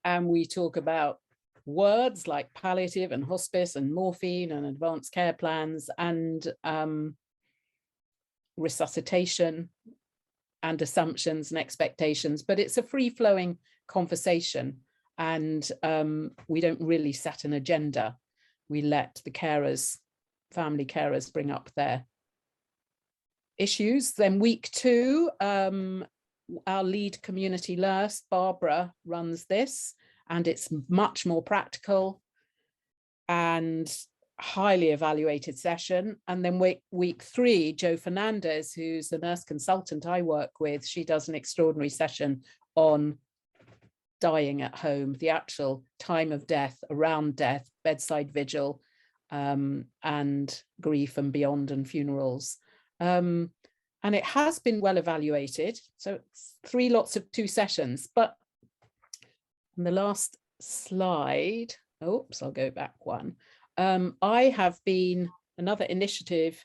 and we talk about words like palliative and hospice and morphine and advanced care plans and resuscitation and assumptions and expectations, but it's a free-flowing conversation, and we don't really set an agenda. We let the carers, family carers, bring up their issues. Then week 2, our lead community nurse, Barbara, runs this, and it's much more practical and highly evaluated session. And then week 3, Jo Fernandez, who's the nurse consultant I work with, she does an extraordinary session on dying at home, the actual time of death, around death, bedside vigil, and grief and beyond, and funerals. And it has been well evaluated. So it's 3 lots of 2 sessions. But on the last slide, oops, I'll go back one. I have been, another initiative,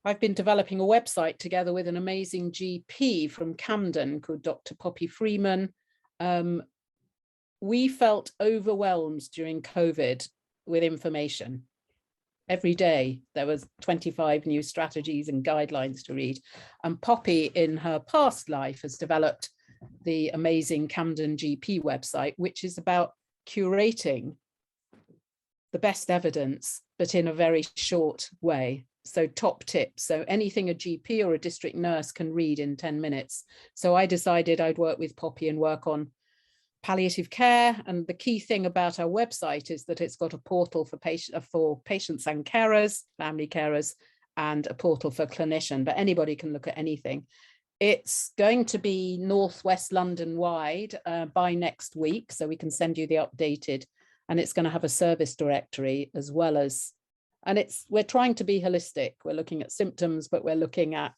I've been developing a website together with an amazing GP from Camden called Dr. Poppy Freeman. We felt overwhelmed during COVID with information. Every day there was 25 new strategies and guidelines to read. And Poppy, in her past life, has developed the amazing Camden GP website, which is about curating the best evidence, but in a very short way. So top tips, so anything a GP or a district nurse can read in 10 minutes. So I decided I'd work with Poppy and work on palliative care. And the key thing about our website is that it's got a portal for patients and carers, family carers, and a portal for clinician, but anybody can look at anything. It's going to be Northwest London wide by next week, so we can send you the updated, and it's going to have a service directory as well as, and we're trying to be holistic. We're looking at symptoms, but we're looking at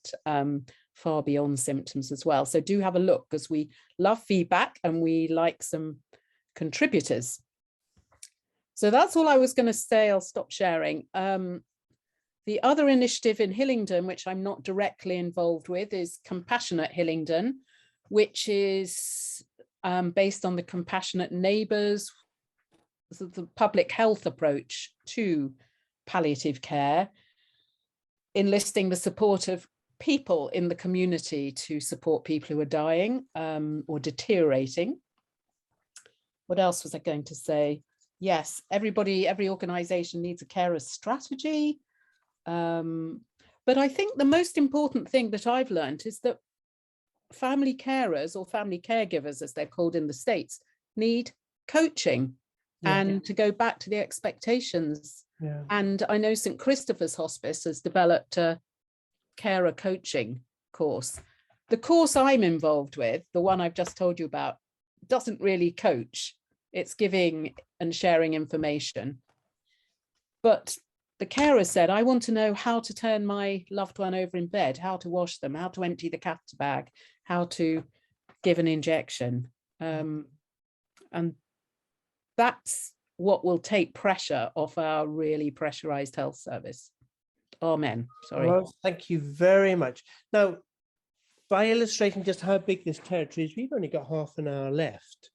far beyond symptoms as well. So do have a look, because we love feedback and we like some contributors. So that's all I was going to say. I'll stop sharing. The other initiative in Hillingdon, which I'm not directly involved with, is Compassionate Hillingdon, which is based on the Compassionate Neighbours, the public health approach to palliative care, enlisting the support of people in the community to support people who are dying or deteriorating. What else was I going to say? Yes, every organization needs a carer strategy. But I think the most important thing that I've learned is that family carers, or family caregivers as they're called in the States, need coaching. Yeah. And to go back to the expectations. Yeah. And I know St. Christopher's Hospice has developed a carer coaching course. The course I'm involved with, the one I've just told you about, doesn't really coach. It's giving and sharing information. But the carer said, I want to know how to turn my loved one over in bed, how to wash them, how to empty the catheter bag, how to give an injection. And that's what will take pressure off our really pressurized health service. Amen. Sorry. Well, thank you very much. Now, by illustrating just how big this territory is, we've only got half an hour left.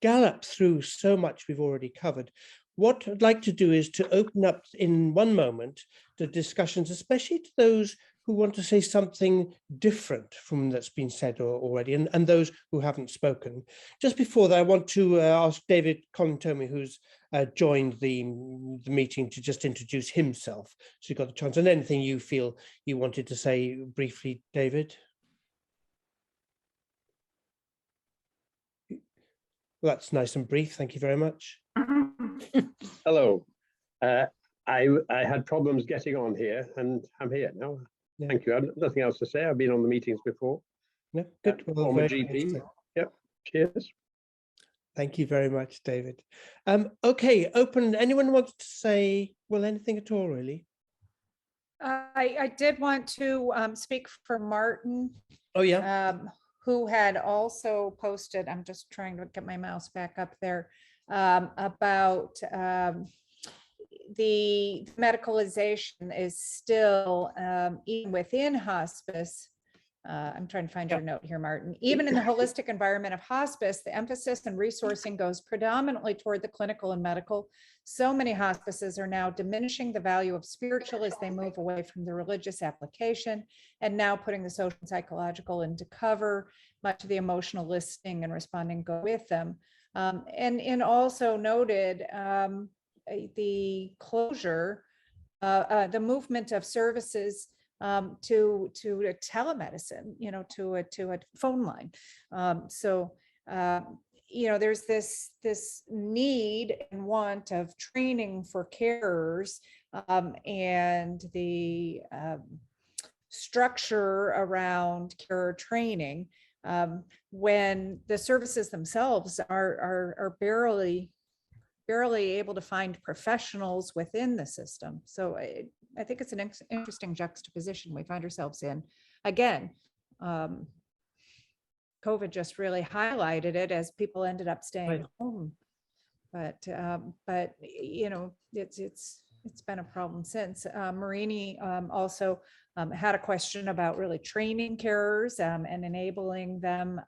Gallop through so much we've already covered. What I'd like to do is to open up in one moment the discussions, especially to those who want to say something different from that's been said already, and those who haven't spoken. Just before that, I want to ask David Colintomi, who's joined the meeting, to just introduce himself. So you've got the chance. And anything you feel you wanted to say briefly, David? Well, that's nice and brief. Thank you very much. Hello. I had problems getting on here, and I'm here now. Yeah. Thank you. I've nothing else to say. I've been on the meetings before. Yeah, good. Well, Former very GP. nice. Yep. Cheers. Thank you very much, David. Okay, open. Anyone wants to say, well, anything at all, really? I did want to speak for Martin, Oh, yeah. who had also posted, I'm just trying to get my mouse back up there, about the medicalization is still, even within hospice, I'm trying to find your note here, Martin. Even in the holistic environment of hospice, the emphasis and resourcing goes predominantly toward the clinical and medical. So many hospices are now diminishing the value of spiritual as they move away from the religious application, and now putting the social and psychological into cover. Much of the emotional listening and responding go with them. And also noted the closure, the movement of services to a telemedicine, to a phone line. There's this need and want of training for carers, and the structure around carer training, when the services themselves are barely able to find professionals within the system. So I think it's an interesting juxtaposition we find ourselves in. Again, COVID just really highlighted it as people ended up staying home. But it's been a problem since. Marini also had a question about really training carers and enabling them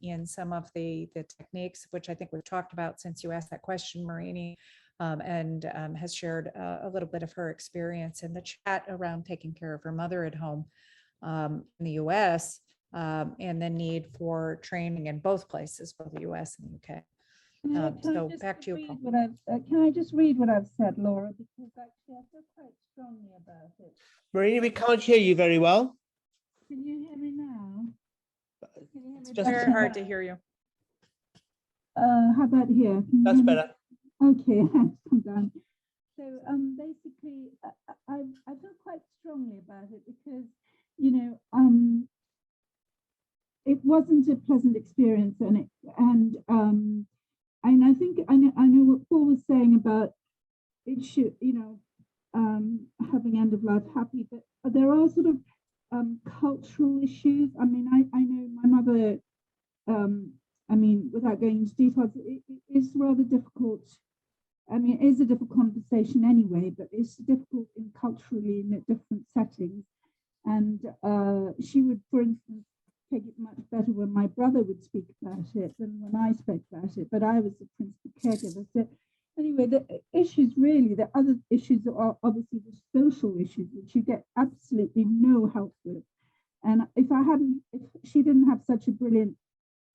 in some of the techniques, which I think we've talked about since you asked that question, Marini, and has shared a little bit of her experience in the chat around taking care of her mother at home in the US, and the need for training in both places, both the US and the UK. So back to you, Paul. Can I just read what I've said, Laura, because actually I feel quite strongly about it. Marini, we can't hear you very well. Can you hear me now? It's just very hard to hear you. How about here? That's better. Okay, I'm done. So basically, I feel quite strongly about it because, it wasn't a pleasant experience, and I think I know what Paul was saying about it should, having end of life happy, but there are sort of cultural issues. I mean, I know my mother I mean, without going into details, it is rather difficult. I mean, it is a difficult conversation anyway, but it's difficult in culturally in different settings. And she would, for instance, take it much better when my brother would speak about it than when I spoke about it, but I was the principal caregiver. So anyway, the issues really, the other issues are obviously the social issues, which you get absolutely no help with. And if she didn't have such a brilliant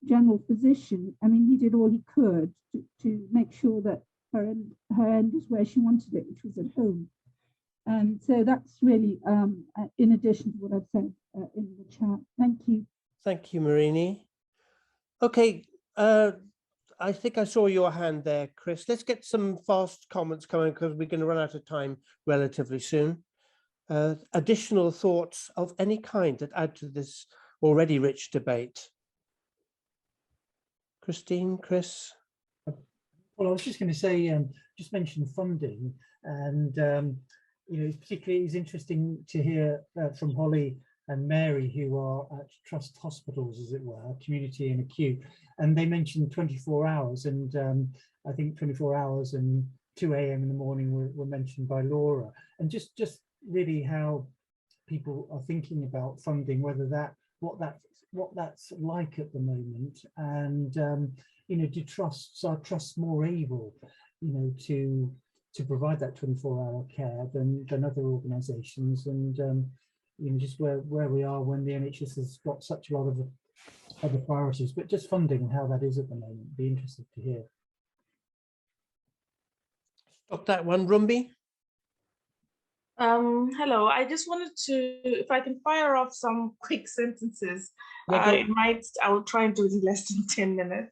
general physician, I mean, he did all he could to make sure that her end is where she wanted it, which was at home. And so that's really in addition to what I've said in the chat. Thank you. Thank you, Marini. Okay, I think I saw your hand there, Chris. Let's get some fast comments coming because we're going to run out of time relatively soon. Additional thoughts of any kind that add to this already rich debate? Christine, Chris? Well, I was just going to say, just mention funding, and you know, particularly it's interesting to hear from Holly and Mary, who are at trust hospitals, as it were, community and acute, and they mentioned 24 hours, and I think 24 hours and 2 a.m. in the morning were mentioned by Laura, and just really how people are thinking about funding, whether what that's like at the moment, and you know, are trusts more able, you know, to provide that 24-hour care than other organisations, and you know, just where we are when the NHS has got such a lot of other priorities, but just funding and how that is at the moment. Be interested to hear. Stop that one, Rumbi. Hello, I just wanted to, if I can fire off some quick sentences, I will try and do it in less than 10 minutes.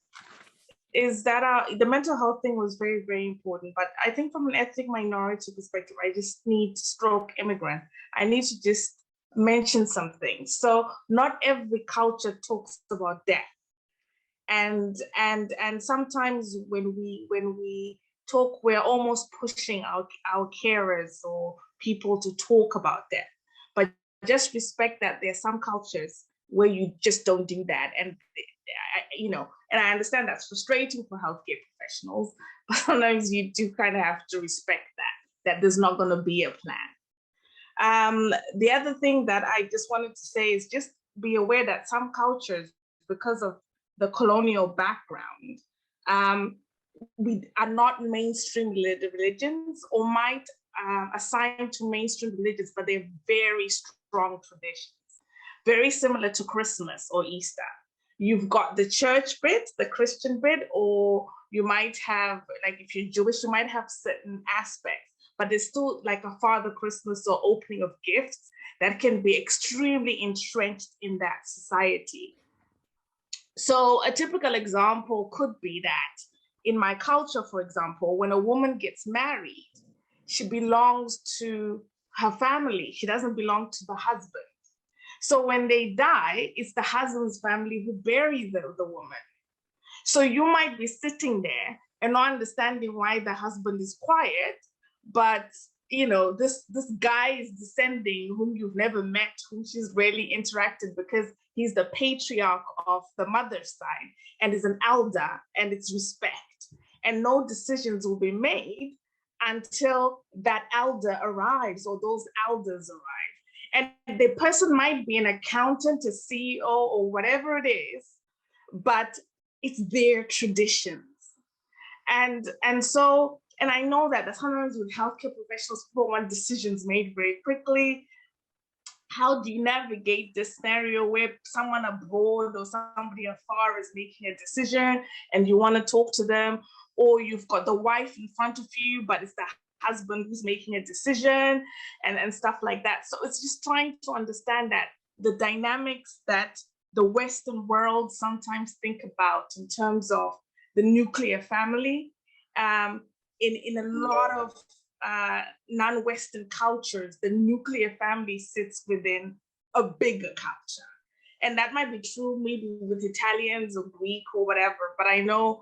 Is that the mental health thing was very, very important, but I think from an ethnic minority perspective, I just need to stroke immigrant. I need to just mention something. So not every culture talks about death. And sometimes when we talk, we're almost pushing our carers or people to talk about death, but just respect that there are some cultures where you just don't do that. And you know, and I understand that's frustrating for healthcare professionals, but sometimes you do kind of have to respect that there's not going to be a plan. The other thing that I just wanted to say is just be aware that some cultures, because of the colonial background, we are not mainstream religions, or might assign to mainstream religions, but they're very strong traditions, very similar to Christmas or Easter. You've got the church bit, the Christian bit, or you might have, like if you're Jewish, you might have certain aspects, but there's still like a Father Christmas or opening of gifts that can be extremely entrenched in that society. So a typical example could be that in my culture, for example, when a woman gets married, she belongs to her family. She doesn't belong to the husband. So when they die, it's the husband's family who bury the woman. So you might be sitting there and not understanding why the husband is quiet, but you know, this guy is descending whom you've never met, whom she's rarely interacted, because he's the patriarch of the mother's side and is an elder, and it's respect. And no decisions will be made until that elder arrives or those elders arrive. And the person might be an accountant, a CEO, or whatever it is, but it's their traditions. And I know that sometimes with healthcare professionals, people want decisions made very quickly. How do you navigate this scenario where someone abroad or somebody afar is making a decision and you want to talk to them, or you've got the wife in front of you, but it's the husband who's making a decision and stuff like that. So it's just trying to understand that the dynamics that the Western world sometimes think about in terms of the nuclear family, in a lot of non-Western cultures, the nuclear family sits within a bigger culture. And that might be true maybe with Italians or Greek or whatever, but I know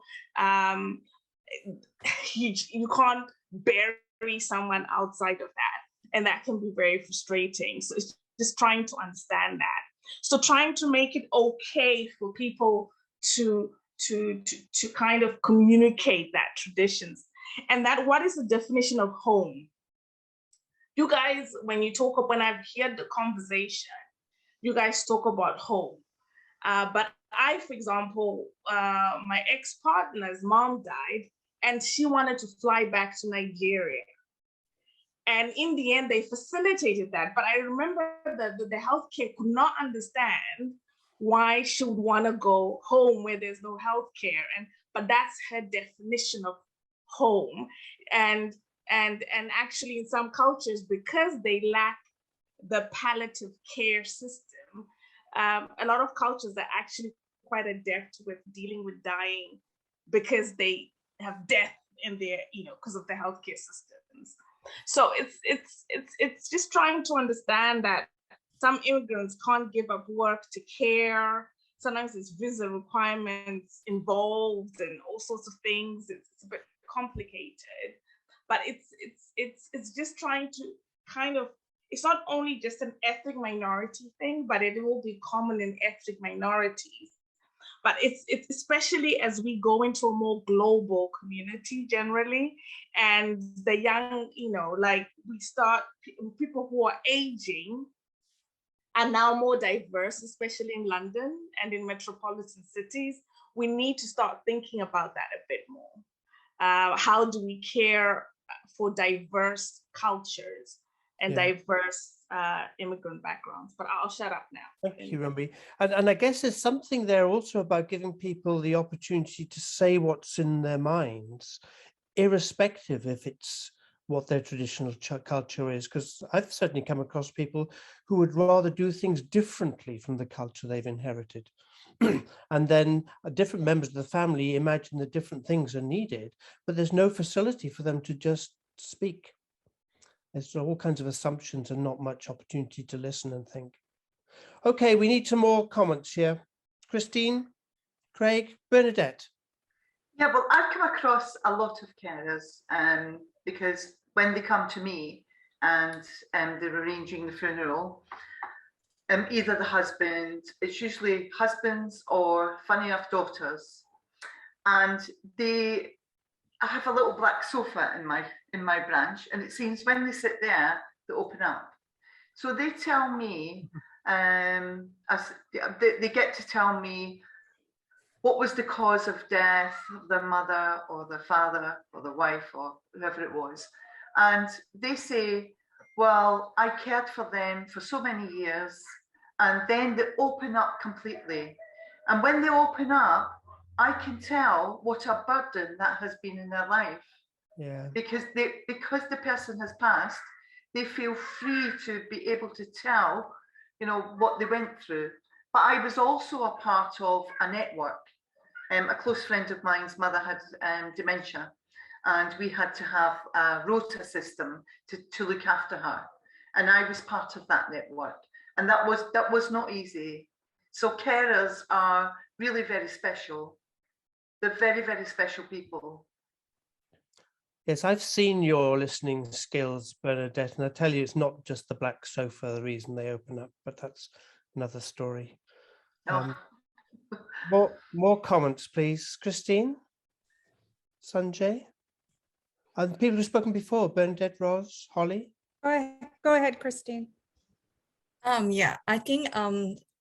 you can't bury someone outside of that. And that can be very frustrating. So it's just trying to understand that. So trying to make it okay for people to to kind of communicate that traditions. And that, what is the definition of home? You guys, when I've heard the conversation, you guys talk about home. But I, for example, my ex-partner's mom died and she wanted to fly back to Nigeria. And in the end, they facilitated that. But I remember that the healthcare could not understand why she would want to go home where there's no healthcare. But that's her definition of home. And actually in some cultures, because they lack the palliative care system, a lot of cultures are actually quite adept with dealing with dying because they have death in their, because of the healthcare systems. So it's just trying to understand that some immigrants can't give up work to care. Sometimes there's visa requirements involved and all sorts of things. It's a bit complicated, but it's just trying to kind of, it's not only just an ethnic minority thing, but it will be common in ethnic minorities. But it's especially as we go into a more global community generally, and the young, like we start, people who are aging are now more diverse, especially in London and in metropolitan cities. We need to start thinking about that a bit more. How do we care for diverse cultures and diverse immigrant backgrounds? But I'll shut up now. Thank you, Rumbi. And I guess there's something there also about giving people the opportunity to say what's in their minds, irrespective if it's what their traditional culture is, because I've certainly come across people who would rather do things differently from the culture they've inherited. And then different members of the family imagine that different things are needed, but there's no facility for them to just speak. There's all kinds of assumptions and not much opportunity to listen and think. Okay, we need some more comments here. Christine, Craig, Bernadette. Yeah, well, I've come across a lot of carers because when they come to me and they're arranging the funeral, either the husband, it's usually husbands or funny enough daughters, and I have a little black sofa in my branch, and it seems when they sit there, they open up. So they tell me, they get to tell me what was the cause of death of their mother or their father or their wife or whoever it was. And they say, well, I cared for them for so many years, and then they open up completely. And when they open up, I can tell what a burden that has been in their life. Yeah. Because the person has passed, they feel free to be able to tell, what they went through. But I was also a part of a network. A close friend of mine's mother had dementia, and we had to have a rota system to look after her. And I was part of that network. And that was not easy. So carers are really very special. They're very, very special people. Yes, I've seen your listening skills, Bernadette, and I tell you, it's not just the black sofa, the reason they open up, but that's another story. More comments, please. Christine, Sanjay, and the people who've spoken before, Bernadette, Ros, Holly. Go ahead, Christine. Yeah, I think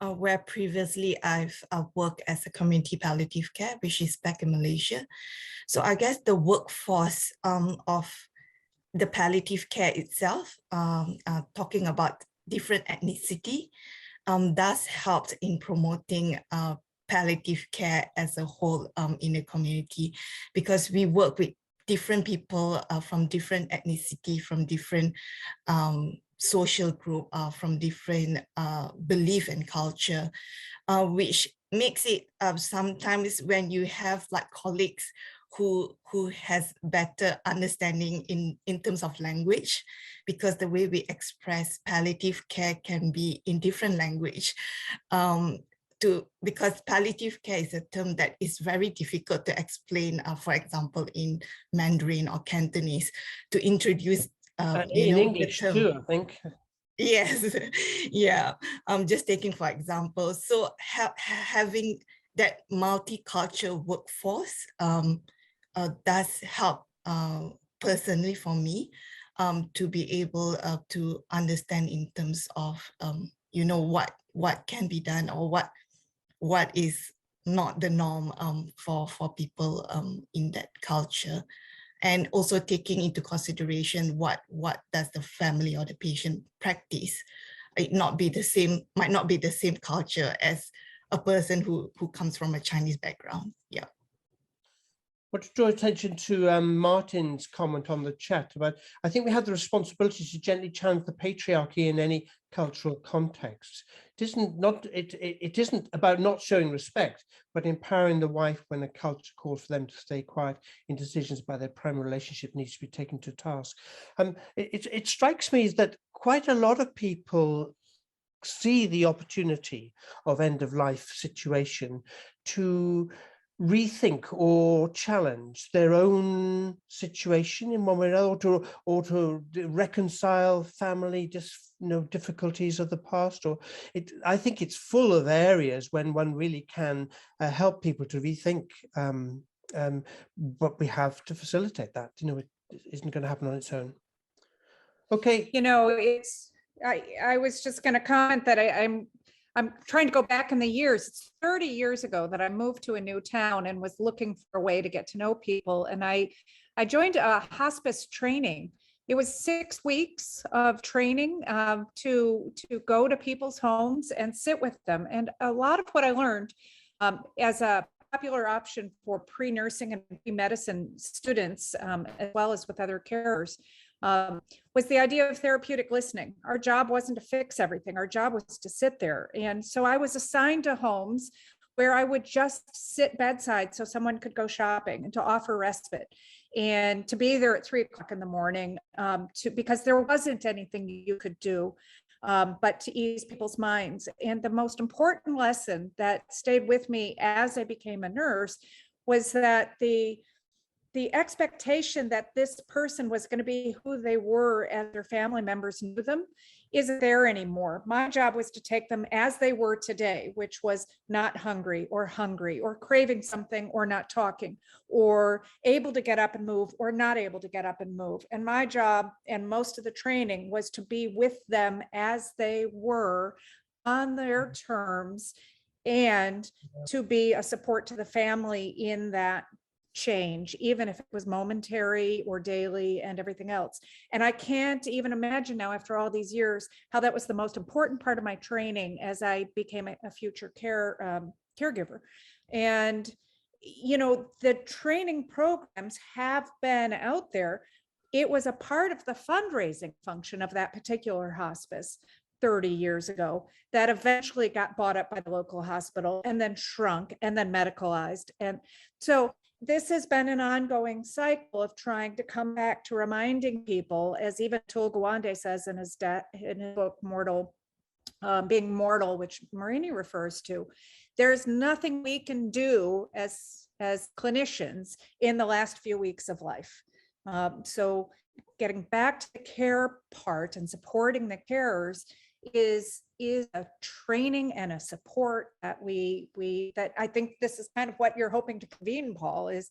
where previously I've worked as a community palliative care, which is back in Malaysia. So I guess the workforce of the palliative care itself, talking about different ethnicity, does help in promoting palliative care as a whole in the community, because we work with different people from different ethnicity, from different social group, from different belief and culture, which makes it sometimes when you have like colleagues who has better understanding in terms of language, because the way we express palliative care can be in different language. Because palliative care is a term that is very difficult to explain, for example, in Mandarin or Cantonese, to introduce in English too, I think. Yes, yeah. I'm just taking for example. So having that multicultural workforce does help personally for me to be able to understand in terms of you know, what can be done, or what is not the norm for people in that culture, and also taking into consideration what does the family or the patient practice. It might not be the same culture as a person who comes from a Chinese background. Yeah. I want to draw attention to Martin's comment on the chat about, I think we have the responsibility to gently challenge the patriarchy in any cultural context. It isn't about not showing respect, but empowering the wife when a culture calls for them to stay quiet in decisions about their primary relationship needs to be taken to task. It strikes me that quite a lot of people see the opportunity of end of life situation to rethink or challenge their own situation in one way or another, or to reconcile family difficulties of the past. Or I think it's full of areas when one really can help people to rethink what we have to facilitate that. You know, it isn't going to happen on its own. Okay. You know, I was just going to comment that I'm trying to go back in the years. It's 30 years ago that I moved to a new town and was looking for a way to get to know people. And I joined a hospice training. It was 6 weeks of training to go to people's homes and sit with them. And a lot of what I learned as a popular option for pre-nursing and pre-medicine students, as well as with other carers, was the idea of therapeutic listening. Our job wasn't to fix everything. Our job was to sit there. And so I was assigned to homes where I would just sit bedside so someone could go shopping and to offer respite and to be there at 3 o'clock in the morning because there wasn't anything you could do but to ease people's minds. And the most important lesson that stayed with me as I became a nurse was that the expectation that this person was going to be who they were as their family members knew them isn't there anymore. My job was to take them as they were today, which was not hungry or craving something or not talking, or able to get up and move or not able to get up and move. And my job and most of the training was to be with them as they were on their terms and to be a support to the family in that change, even if it was momentary or daily and everything else. And I can't even imagine now, after all these years, how that was the most important part of my training as I became a future caregiver. And, you know, the training programs have been out there. It was a part of the fundraising function of that particular hospice 30 years ago that eventually got bought up by the local hospital and then shrunk and then medicalized. And so this has been an ongoing cycle of trying to come back to reminding people, as even Atul Gawande says in his book, Being Mortal, which Marini refers to, there's nothing we can do as clinicians in the last few weeks of life. So getting back to the care part and supporting the carers is a training and a support that that I think this is kind of what you're hoping to convene, Paul, is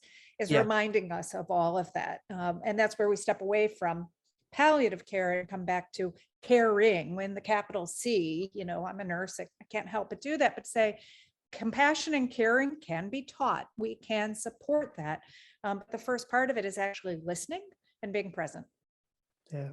reminding us of all of that. And that's where we step away from palliative care and come back to caring, when the capital C, you know, I'm a nurse, I can't help but do that, but say compassion and caring can be taught. We can support that. But the first part of it is actually listening and being present. Yeah.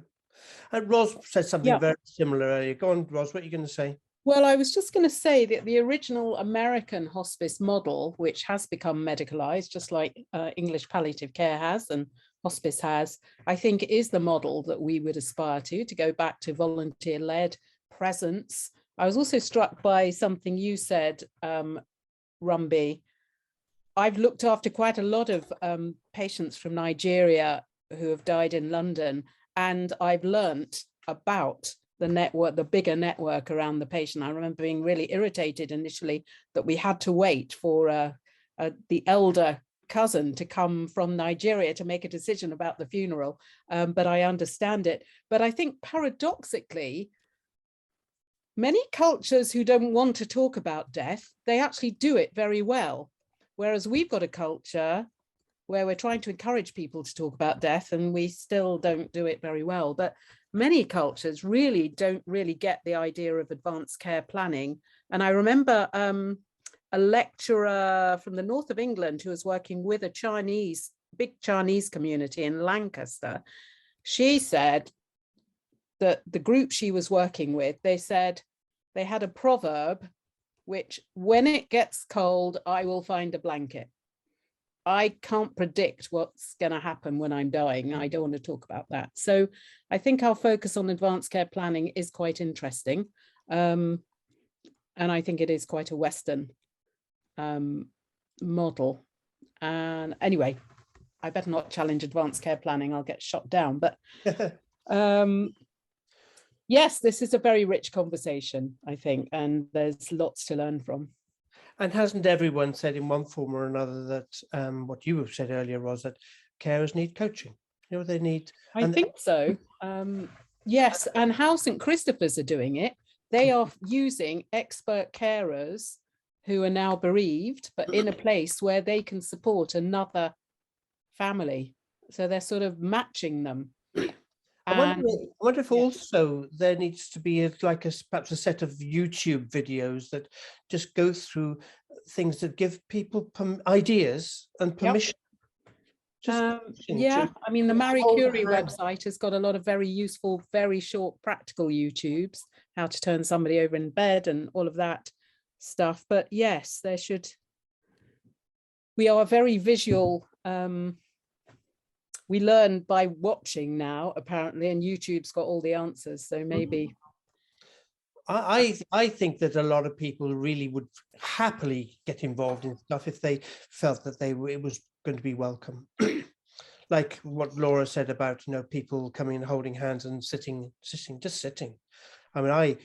And Ros said something very similar earlier. Go on, Ros, what are you going to say? Well, I was just going to say that the original American hospice model, which has become medicalized, just like English palliative care has and hospice has, I think is the model that we would aspire to go back to volunteer-led presence. I was also struck by something you said, Rumby. I've looked after quite a lot of patients from Nigeria who have died in London, and I've learnt about the network, the bigger network around the patient. I remember being really irritated initially that we had to wait for the elder cousin to come from Nigeria to make a decision about the funeral, but I understand it. But I think paradoxically, many cultures who don't want to talk about death, they actually do it very well. Whereas we've got a culture where we're trying to encourage people to talk about death and we still don't do it very well. But many cultures really don't really get the idea of advanced care planning. And I remember a lecturer from the north of England who was working with a big Chinese community in Lancaster. She said that the group she was working with, they said they had a proverb, which when it gets cold, I will find a blanket. I can't predict what's going to happen when I'm dying. I don't want to talk about that. So I think our focus on advanced care planning is quite interesting. And I think it is quite a Western model. And anyway, I better not challenge advanced care planning. I'll get shot down. But yes, this is a very rich conversation, I think, and there's lots to learn from. And hasn't everyone said in one form or another that what you have said earlier, Ros, that carers need coaching? You know, they need. I think so. Yes, and how St. Christopher's are doing it, they are using expert carers who are now bereaved, but in a place where they can support another family. So they're sort of matching them. I wonder if also there needs to be perhaps a set of YouTube videos that just go through things that give people ideas and permission. Yeah, I mean, the Marie Curie website has got a lot of very useful, very short, practical YouTubes, how to turn somebody over in bed and all of that stuff. But yes, there should. We are very visual. We learn by watching now, apparently, and YouTube's got all the answers. So maybe. I think that a lot of people really would happily get involved in stuff if they felt that it was going to be welcome. Like what Laura said about, you know, people coming and holding hands and sitting. I mean,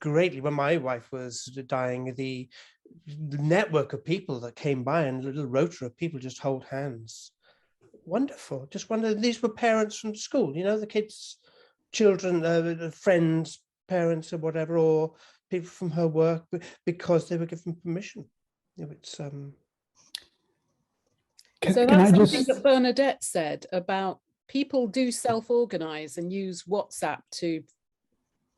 when my wife was dying, the network of people that came by and a little rota of people just hold hands. Wonderful. Just wonder, these were parents from school, you know, the kids, children, friends, parents or whatever, or people from her work, because they were given permission. You know, it's so that's something that Bernadette said about people do self-organize and use WhatsApp to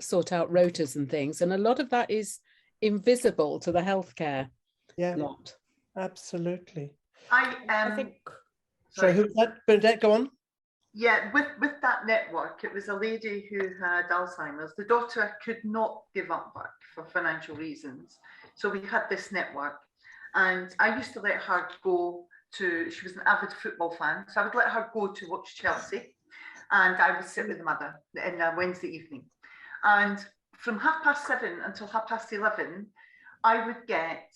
sort out rotas and things, and a lot of that is invisible to the healthcare lot. Absolutely. I think. Sorry, who's that? Bernadette, go on. Yeah, with that network, it was a lady who had Alzheimer's. The daughter could not give up work for financial reasons. So we had this network, and I used to let her go to, she was an avid football fan, so I would let her go to watch Chelsea, and I would sit with the mother in a Wednesday evening. And from 7:30 until 11:30, I would get,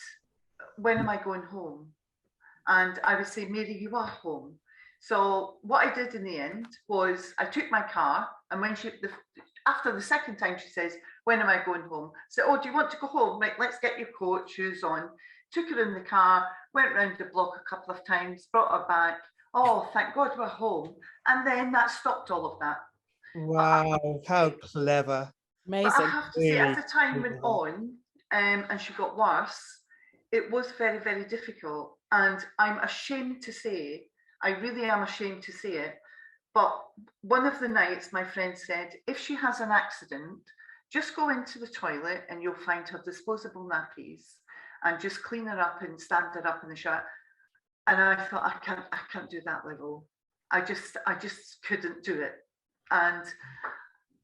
when am I going home? And I would say, Mary, you are home. So what I did in the end was I took my car, and when after the second time she says, when am I going home? I said, oh, do you want to go home? Right, let's get your coat, shoes on. Took her in the car, went round the block a couple of times, brought her back. Oh, thank God we're home. And then that stopped all of that. Wow, how clever. Amazing. But I have to say, as the time went on, and she got worse, it was very, very difficult. And I'm ashamed to say, I really am ashamed to say it, but one of the nights my friend said, if she has an accident, just go into the toilet and you'll find her disposable nappies and just clean her up and stand her up in the shower. And I thought, I can't do that level. I just couldn't do it. And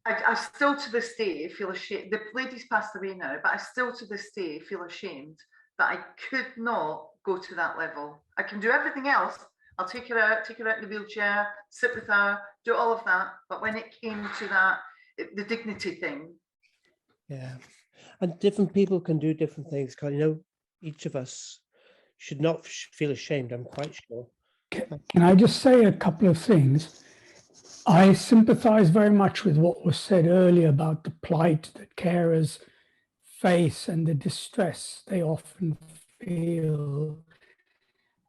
I still to this day feel ashamed. The lady's passed away now, but I still to this day feel ashamed that I could not go to that level. I can do everything else. I'll take her out in the wheelchair, sit with her, do all of that. But when it came to that, the dignity thing. Yeah, and different people can do different things. You know, each of us should not feel ashamed, I'm quite sure. Can I just say a couple of things? I sympathize very much with what was said earlier about the plight that carers face and the distress they often feel.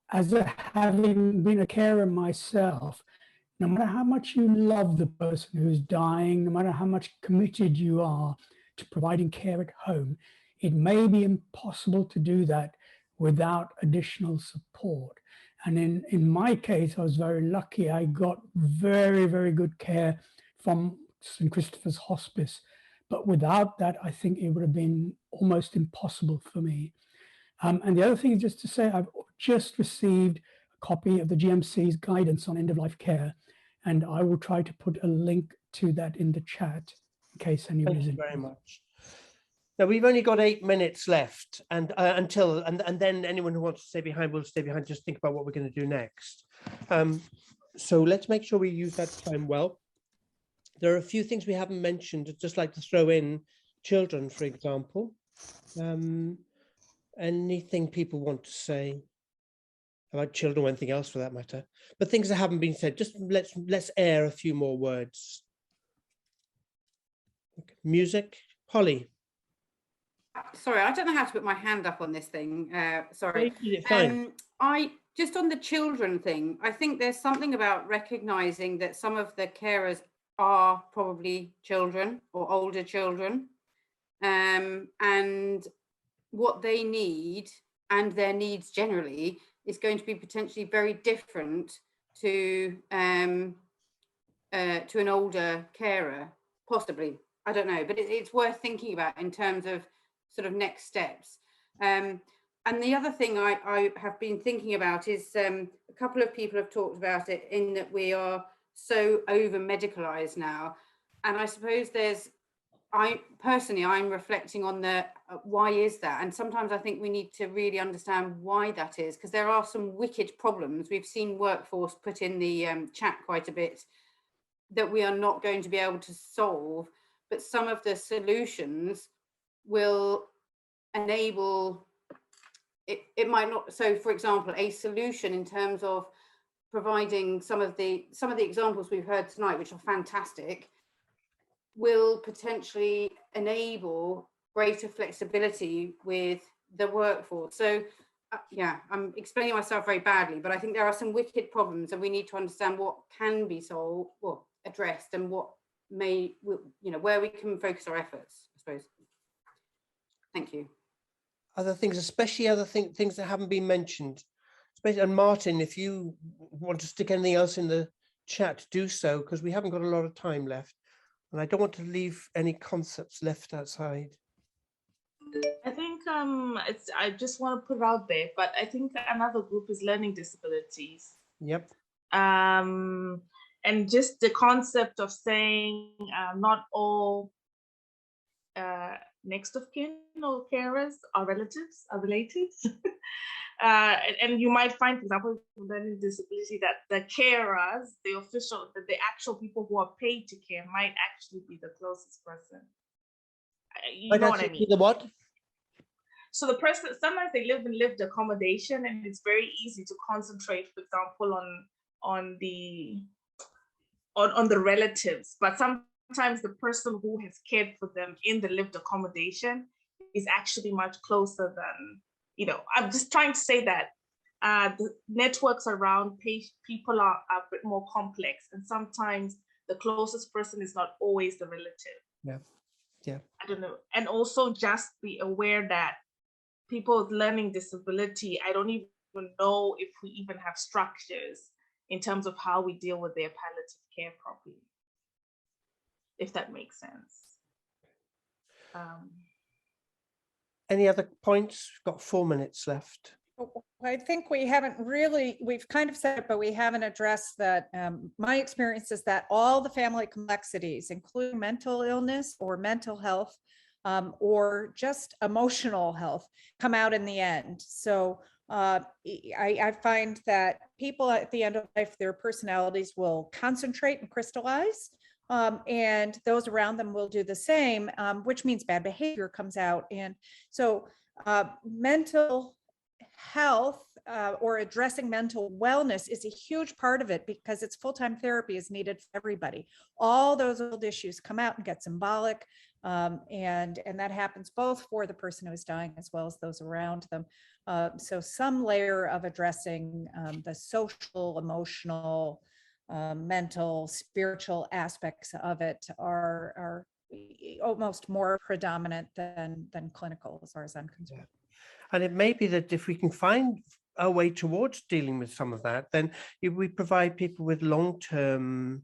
Having been a carer myself, no matter how much you love the person who's dying, no matter how much committed you are to providing care at home, it may be impossible to do that without additional support. And in my case, I was very lucky. I got very, very good care from St. Christopher's Hospice. But without that, I think it would have been almost impossible for me. And the other thing is just to say, I've just received a copy of the GMC's guidance on end-of-life care, and I will try to put a link to that in the chat in case anyone is Thank you interested. very much. Now we've only got 8 minutes left, and then anyone who wants to stay behind will stay behind. Just think about what we're going to do next. So let's make sure we use that time well. There are a few things we haven't mentioned. I'd just like to throw in children, for example. Anything people want to say about children or anything else for that matter, but things that haven't been said, just let's air a few more words. Music, Holly. Sorry, I don't know how to put my hand up on this thing. Sorry. Fine. I just on the children thing, I think there's something about recognizing that some of the carers are probably children or older children, and what they need and their needs generally is going to be potentially very different to an older carer, possibly. I don't know, but it's worth thinking about in terms of sort of next steps. And the other thing I have been thinking about is a couple of people have talked about it, in that we are so over medicalized now. And I suppose I'm reflecting on the why is that? And sometimes I think we need to really understand why that is, because there are some wicked problems. We've seen workforce put in the chat quite a bit that we are not going to be able to solve, but some of the solutions will enable it might not. So for example, a solution in terms of providing some of the examples we've heard tonight, which are fantastic, will potentially enable greater flexibility with the workforce. So yeah, I'm explaining myself very badly, but I think there are some wicked problems, and we need to understand what can be solved or addressed, and what may, where we can focus our efforts, I suppose. Thank you. Other things, especially other things that haven't been mentioned. And Martin, if you want to stick anything else in the chat, do so, because we haven't got a lot of time left. And I don't want to leave any concepts left outside. I think I just want to put it out there, but I think another group is learning disabilities. Yep. And just the concept of saying not all next of kin or carers are relatives, are related. And you might find, for example, learning disability, that the carers, the actual people who are paid to care might actually be the closest person. You know what I mean? The what? So the person, sometimes they live in lived accommodation, and it's very easy to concentrate, for example, on the relatives, but sometimes the person who has cared for them in the lived accommodation is actually much closer than, I'm just trying to say that the networks around people are a bit more complex, and sometimes the closest person is not always the relative. Yeah. Yeah. I don't know. And also just be aware that people with learning disability, I don't even know if we even have structures in terms of how we deal with their palliative care properly, if that makes sense. Any other points? We've got 4 minutes left. I think we've kind of said it, but we haven't addressed that. My experience is that all the family complexities, including mental illness or mental health, or just emotional health, come out in the end. So I find that people at the end of life, their personalities will concentrate and crystallize, and those around them will do the same, which means bad behavior comes out. And so mental health or addressing mental wellness is a huge part of it, because it's full-time therapy is needed for everybody. All those old issues come out and get symbolic, and that happens both for the person who is dying as well as those around them. So some layer of addressing the social, emotional, mental, spiritual aspects of it are almost more predominant than clinical, as far as I'm concerned. And it may be that if we can find a way towards dealing with some of that, then we provide people with long-term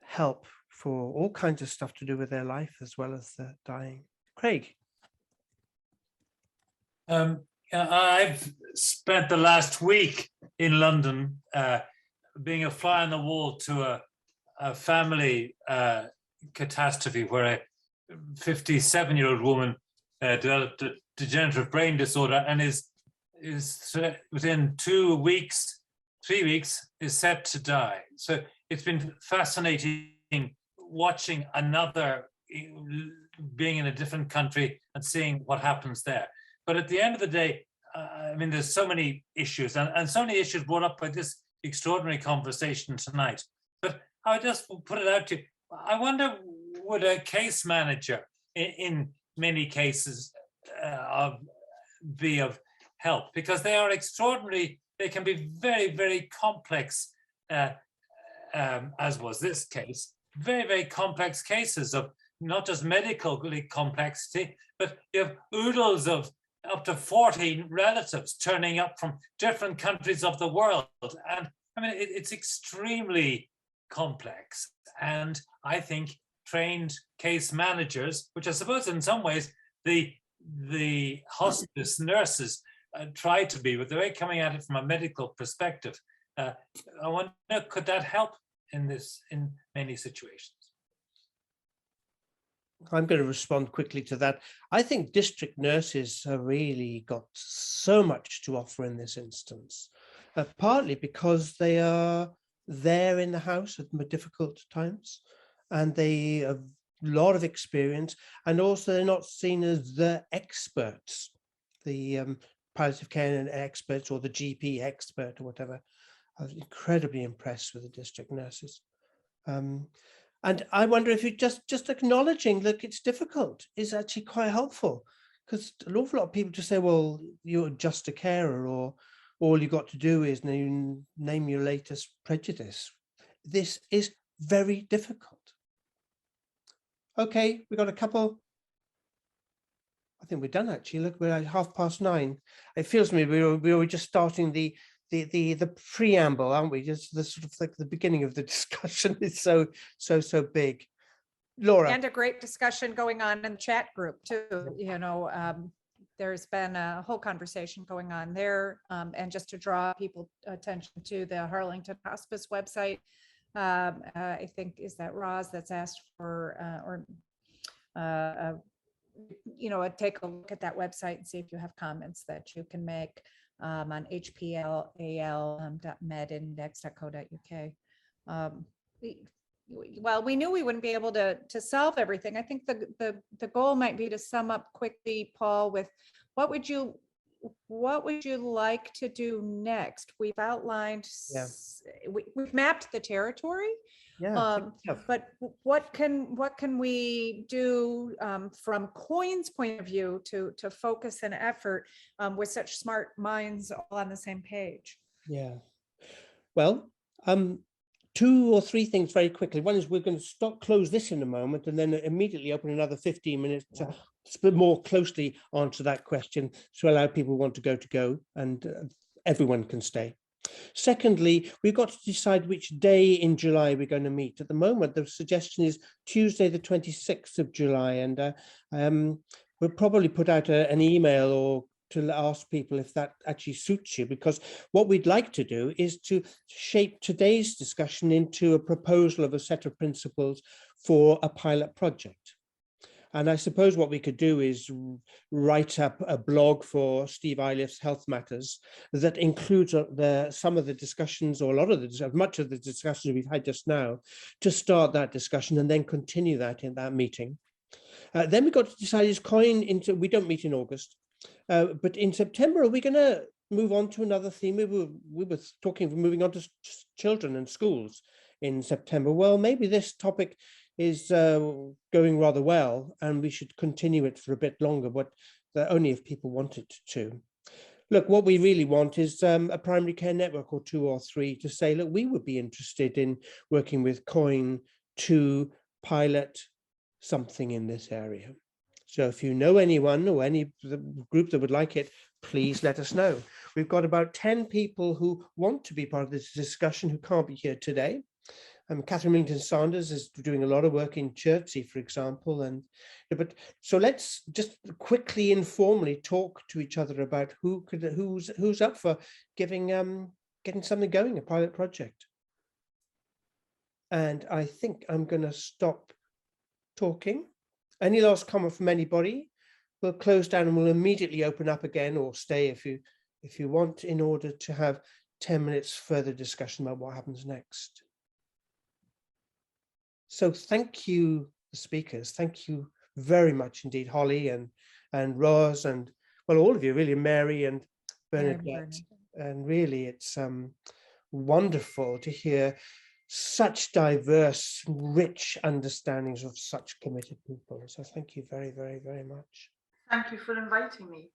help for all kinds of stuff to do with their life as well as the dying. Craig. I've spent the last week in London being a fly on the wall to a family catastrophe where a 57-year-old woman developed a degenerative brain disorder and is within 2 weeks, 3 weeks, is set to die. So it's been fascinating watching another, being in a different country and seeing what happens there. But at the end of the day, I mean, there's so many issues and so many issues brought up by this extraordinary conversation tonight. But I would just put it out to you. I wonder, would a case manager in many cases be of help? Because they are extraordinary, they can be very, very complex, as was this case, very, very complex cases of not just medical complexity, but you have oodles of up to 40 relatives turning up from different countries of the world. And I mean, it's extremely complex. And I think trained case managers, which I suppose in some ways the hospice nurses try to be, but they're coming at it from a medical perspective. I wonder, could that help in many situations? I'm going to respond quickly to that. I think district nurses have really got so much to offer in this instance, partly because they are there in the house at difficult times and they have a lot of experience, and also they're not seen as the experts, the palliative care experts or the GP expert or whatever. I was incredibly impressed with the district nurses. And I wonder if you just acknowledging, look, it's difficult, is actually quite helpful, because an awful lot of people just say, well, you're just a carer, or all you got to do is name your latest prejudice. This is very difficult. Okay, we got a couple. I think we're done actually. Look, we're at 9:30. It feels to me we were just starting the preamble, aren't we? Just the sort of like the beginning of the discussion is so big. Laura. And a great discussion going on in the chat group too. You know, there's been a whole conversation going on there. And just to draw people attention to the Hillington Hospice website, I think, is that Ros that's asked for, you know, take a look at that website and see if you have comments that you can make. On hpal.medindex.co.uk. Well, we knew we wouldn't be able to solve everything. I think the goal might be to sum up quickly, Paul, with what would you like to do next? We've outlined, we've mapped the territory. But what can we do from COIN's point of view to focus an effort with such smart minds all on the same page? Yeah. Well, 2 or 3 things very quickly. One is we're going to close this in a moment and then immediately open another 15 minutes to more closely answer that question to allow people who want to go and everyone can stay. Secondly, we've got to decide which day in July we're going to meet. At the moment, the suggestion is Tuesday, the 26th of July, and we'll probably put out an email or to ask people if that actually suits you, because what we'd like to do is to shape today's discussion into a proposal of a set of principles for a pilot project. And I suppose what we could do is write up a blog for Steve Iliff's Health Matters that includes some of the discussions, or much of the discussions we've had just now, to start that discussion and then continue that in that meeting. Then we've got to decide, is COIN we don't meet in August, but in September, are we going to move on to another theme? We were talking of moving on to children and schools in September. Well, maybe this topic is going rather well and we should continue it for a bit longer, but only if people want it to. Look, what we really want is a primary care network or 2 or 3 to say, look, we would be interested in working with COIN to pilot something in this area. So if you know anyone or any group that would like it, please let us know. We've got about 10 people who want to be part of this discussion who can't be here today. Catherine Millington Sanders is doing a lot of work in Chertsey, for example. But so let's just quickly, informally talk to each other about who's up for getting something going, a pilot project. And I think I'm going to stop talking. Any last comment from anybody? We'll close down and we'll immediately open up again, or stay if you want, in order to have 10 minutes further discussion about what happens next. So thank you, the speakers. Thank you very much indeed, Holly and Ros, and well, all of you really, Mary and Bernadette. And really, it's wonderful to hear such diverse, rich understandings of such committed people. So thank you very, very, very much. Thank you for inviting me.